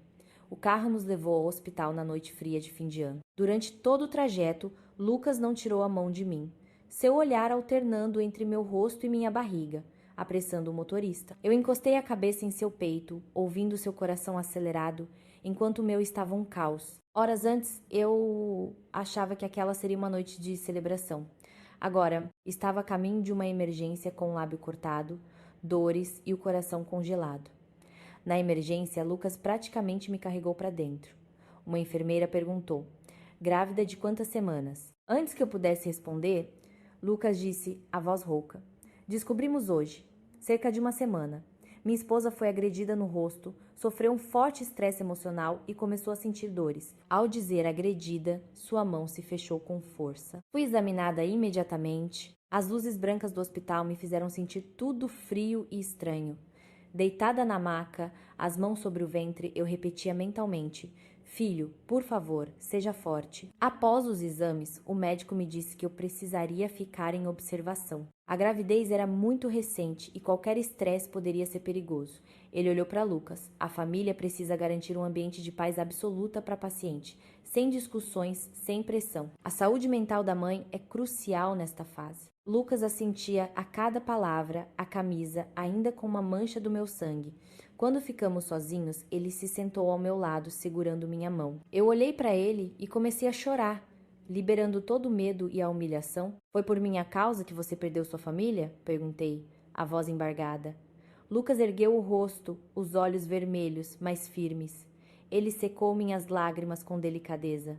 O carro nos levou ao hospital na noite fria de fim de ano. Durante todo o trajeto, Lucas não tirou a mão de mim, seu olhar alternando entre meu rosto e minha barriga, apressando o motorista. Eu encostei a cabeça em seu peito, ouvindo seu coração acelerado, enquanto o meu estava um caos. Horas antes, eu achava que aquela seria uma noite de celebração. Agora, estava a caminho de uma emergência com o lábio cortado, dores e o coração congelado. Na emergência, Lucas praticamente me carregou para dentro. Uma enfermeira perguntou, grávida de quantas semanas? Antes que eu pudesse responder, Lucas disse, a voz rouca. Descobrimos hoje, cerca de uma semana. Minha esposa foi agredida no rosto, sofreu um forte estresse emocional e começou a sentir dores. Ao dizer agredida, sua mão se fechou com força. Fui examinada imediatamente. As luzes brancas do hospital me fizeram sentir tudo frio e estranho. Deitada na maca, as mãos sobre o ventre, eu repetia mentalmente: Filho, por favor, seja forte. Após os exames, o médico me disse que eu precisaria ficar em observação. A gravidez era muito recente e qualquer estresse poderia ser perigoso. Ele olhou para Lucas. A família precisa garantir um ambiente de paz absoluta para a paciente, sem discussões, sem pressão. A saúde mental da mãe é crucial nesta fase. Lucas assentia a cada palavra, a camisa, ainda com uma mancha do meu sangue. Quando ficamos sozinhos, ele se sentou ao meu lado, segurando minha mão. Eu olhei para ele e comecei a chorar, liberando todo o medo e a humilhação. Foi por minha causa que você perdeu sua família? Perguntei, a voz embargada. Lucas ergueu o rosto, os olhos vermelhos, mas firmes. Ele secou minhas lágrimas com delicadeza.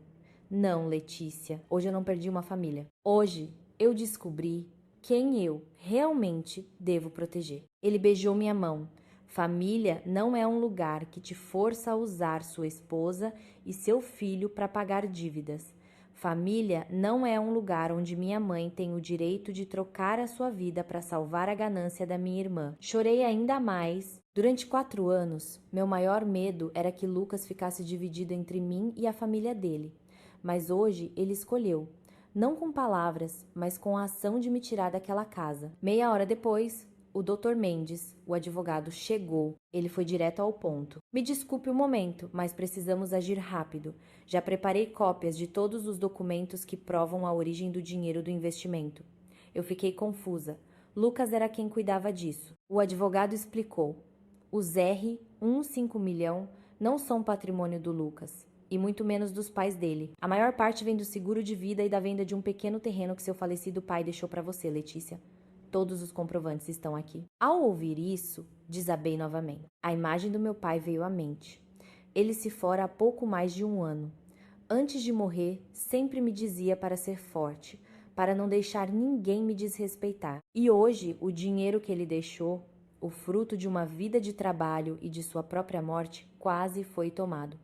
Não, Letícia, hoje eu não perdi uma família. Hoje eu descobri quem eu realmente devo proteger. Ele beijou minha mão. Família não é um lugar que te força a usar sua esposa e seu filho para pagar dívidas. Família não é um lugar onde minha mãe tem o direito de trocar a sua vida para salvar a ganância da minha irmã. Chorei ainda mais. Durante 4 anos, meu maior medo era que Lucas ficasse dividido entre mim e a família dele. Mas hoje ele escolheu. Não com palavras, mas com a ação de me tirar daquela casa. Meia hora depois, o Dr. Mendes, o advogado, chegou. Ele foi direto ao ponto. Me desculpe o momento, mas precisamos agir rápido. Já preparei cópias de todos os documentos que provam a origem do dinheiro do investimento. Eu fiquei confusa. Lucas era quem cuidava disso. O advogado explicou. Os R$1,5 milhão não são patrimônio do Lucas. E muito menos dos pais dele. A maior parte vem do seguro de vida e da venda de um pequeno terreno que seu falecido pai deixou para você, Letícia. Todos os comprovantes estão aqui. Ao ouvir isso, desabei novamente. A imagem do meu pai veio à mente. Ele se fora há pouco mais de 1 ano. Antes de morrer, sempre me dizia para ser forte, para não deixar ninguém me desrespeitar. E hoje, o dinheiro que ele deixou, o fruto de uma vida de trabalho e de sua própria morte, quase foi tomado.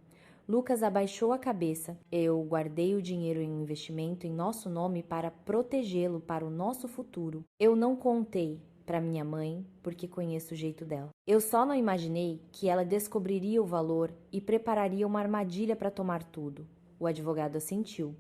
Lucas abaixou a cabeça. Eu guardei o dinheiro em um investimento em nosso nome para protegê-lo para o nosso futuro. Eu não contei para minha mãe, porque conheço o jeito dela. Eu só não imaginei que ela descobriria o valor e prepararia uma armadilha para tomar tudo. O advogado assentiu.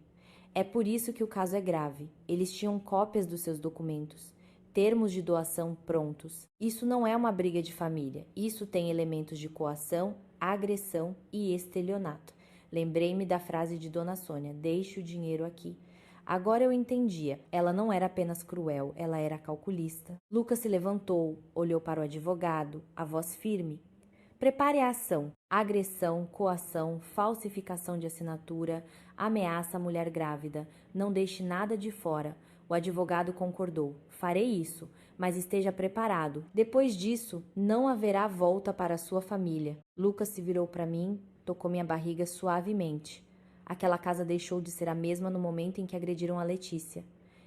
É por isso que o caso é grave. Eles tinham cópias dos seus documentos, termos de doação prontos. Isso não é uma briga de família. Isso tem elementos de coação, agressão e estelionato. Lembrei-me da frase de Dona Sônia: deixe o dinheiro aqui. Agora eu entendia. Ela não era apenas cruel, ela era calculista. Lucas se levantou, olhou para o advogado, a voz firme. Prepare a ação. Agressão, coação, falsificação de assinatura, ameaça à mulher grávida. Não deixe nada de fora. O advogado concordou. Farei isso, mas esteja preparado. Depois disso, não haverá volta para sua família. Lucas se virou para mim, tocou minha barriga suavemente. Aquela casa deixou de ser a mesma no momento em que agrediram a Letícia.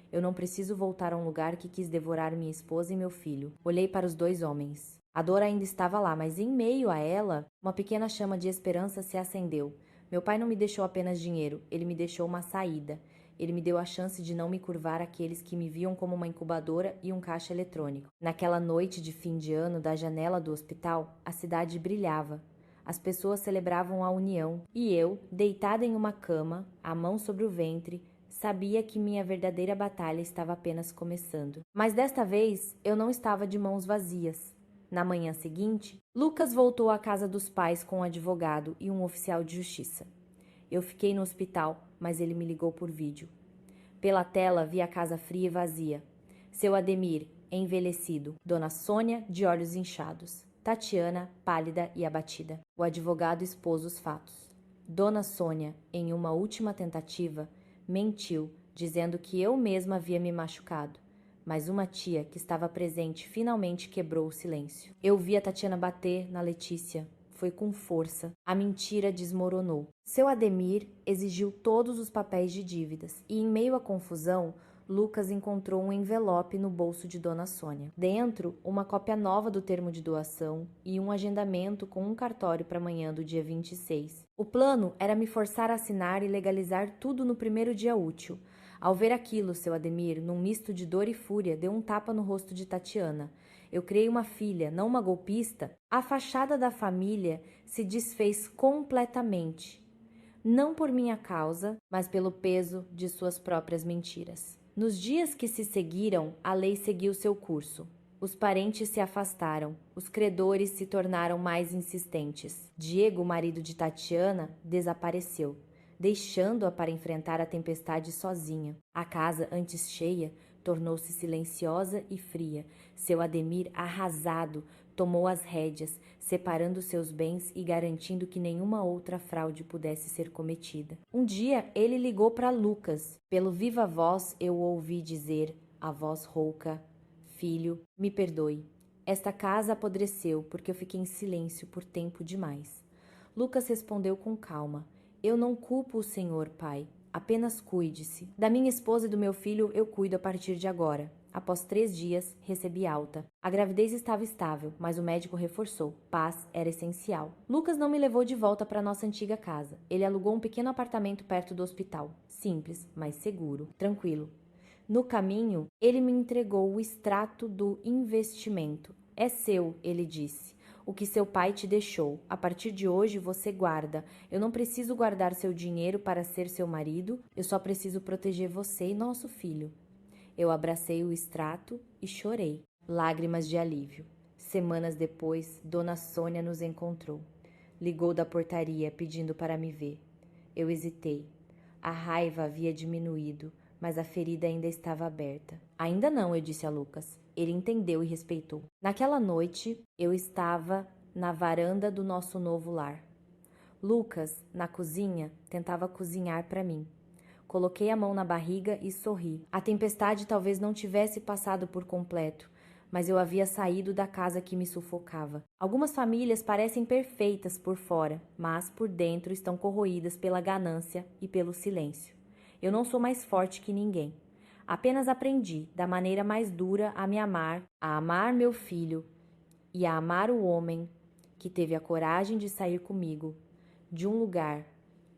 Eu não preciso voltar a um lugar que quis devorar minha esposa e meu filho. Olhei para os 2 homens. A dor ainda estava lá, mas em meio a ela, uma pequena chama de esperança se acendeu. Meu pai não me deixou apenas dinheiro, ele me deixou uma saída. Ele me deu a chance de não me curvar àqueles que me viam como uma incubadora e um caixa eletrônico. Naquela noite de fim de ano, da janela do hospital, a cidade brilhava. As pessoas celebravam a união e eu, deitada em uma cama, a mão sobre o ventre, sabia que minha verdadeira batalha estava apenas começando. Mas desta vez, eu não estava de mãos vazias. Na manhã seguinte, Lucas voltou à casa dos pais com um advogado e um oficial de justiça. Eu fiquei no hospital, mas ele me ligou por vídeo. Pela tela, vi a casa fria e vazia. Seu Ademir, envelhecido. Dona Sônia, de olhos inchados. Tatiana, pálida e abatida. O advogado expôs os fatos. Dona Sônia, em uma última tentativa, mentiu, dizendo que eu mesma havia me machucado. Mas uma tia que estava presente finalmente quebrou o silêncio. Eu vi a Tatiana bater na Letícia. Foi com força. A mentira desmoronou. Seu Ademir exigiu todos os papéis de dívidas e, em meio à confusão, Lucas encontrou um envelope no bolso de Dona Sônia. Dentro, uma cópia nova do termo de doação e um agendamento com um cartório para amanhã do dia 26. O plano era me forçar a assinar e legalizar tudo no primeiro dia útil. Ao ver aquilo, seu Ademir, num misto de dor e fúria, deu um tapa no rosto de Tatiana. Eu criei uma filha, não uma golpista. A fachada da família se desfez completamente. Não por minha causa, mas pelo peso de suas próprias mentiras. Nos dias que se seguiram, a lei seguiu seu curso. Os parentes se afastaram, os credores se tornaram mais insistentes. Diego, marido de Tatiana, desapareceu, deixando-a para enfrentar a tempestade sozinha. A casa, antes cheia, tornou-se silenciosa e fria. Seu Ademir, arrasado, tomou as rédeas, separando seus bens e garantindo que nenhuma outra fraude pudesse ser cometida. Um dia ele ligou para Lucas. Pelo viva voz eu o ouvi dizer, a voz rouca: "Filho, me perdoe. Esta casa apodreceu porque eu fiquei em silêncio por tempo demais." Lucas respondeu com calma: "Eu não culpo o senhor, pai. Apenas cuide-se. Da minha esposa e do meu filho eu cuido a partir de agora." Após 3 dias, recebi alta. A gravidez estava estável, mas o médico reforçou: paz era essencial. Lucas não me levou de volta para nossa antiga casa. Ele alugou um pequeno apartamento perto do hospital. Simples, mas seguro, tranquilo. No caminho, ele me entregou o extrato do investimento. "É seu", ele disse. "O que seu pai te deixou. A partir de hoje você guarda. Eu não preciso guardar seu dinheiro para ser seu marido. Eu só preciso proteger você e nosso filho." Eu abracei o extrato e chorei. Lágrimas de alívio. Semanas depois, Dona Sônia nos encontrou. Ligou da portaria pedindo para me ver. Eu hesitei. A raiva havia diminuído, mas a ferida ainda estava aberta. "Ainda não", eu disse a Lucas. Ele entendeu e respeitou. Naquela noite, eu estava na varanda do nosso novo lar. Lucas, na cozinha, tentava cozinhar para mim. Coloquei a mão na barriga e sorri. A tempestade talvez não tivesse passado por completo, mas eu havia saído da casa que me sufocava. Algumas famílias parecem perfeitas por fora, mas por dentro estão corroídas pela ganância e pelo silêncio. Eu não sou mais forte que ninguém. Apenas aprendi, da maneira mais dura, a me amar, a amar meu filho e a amar o homem que teve a coragem de sair comigo de um lugar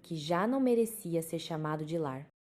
que já não merecia ser chamado de lar.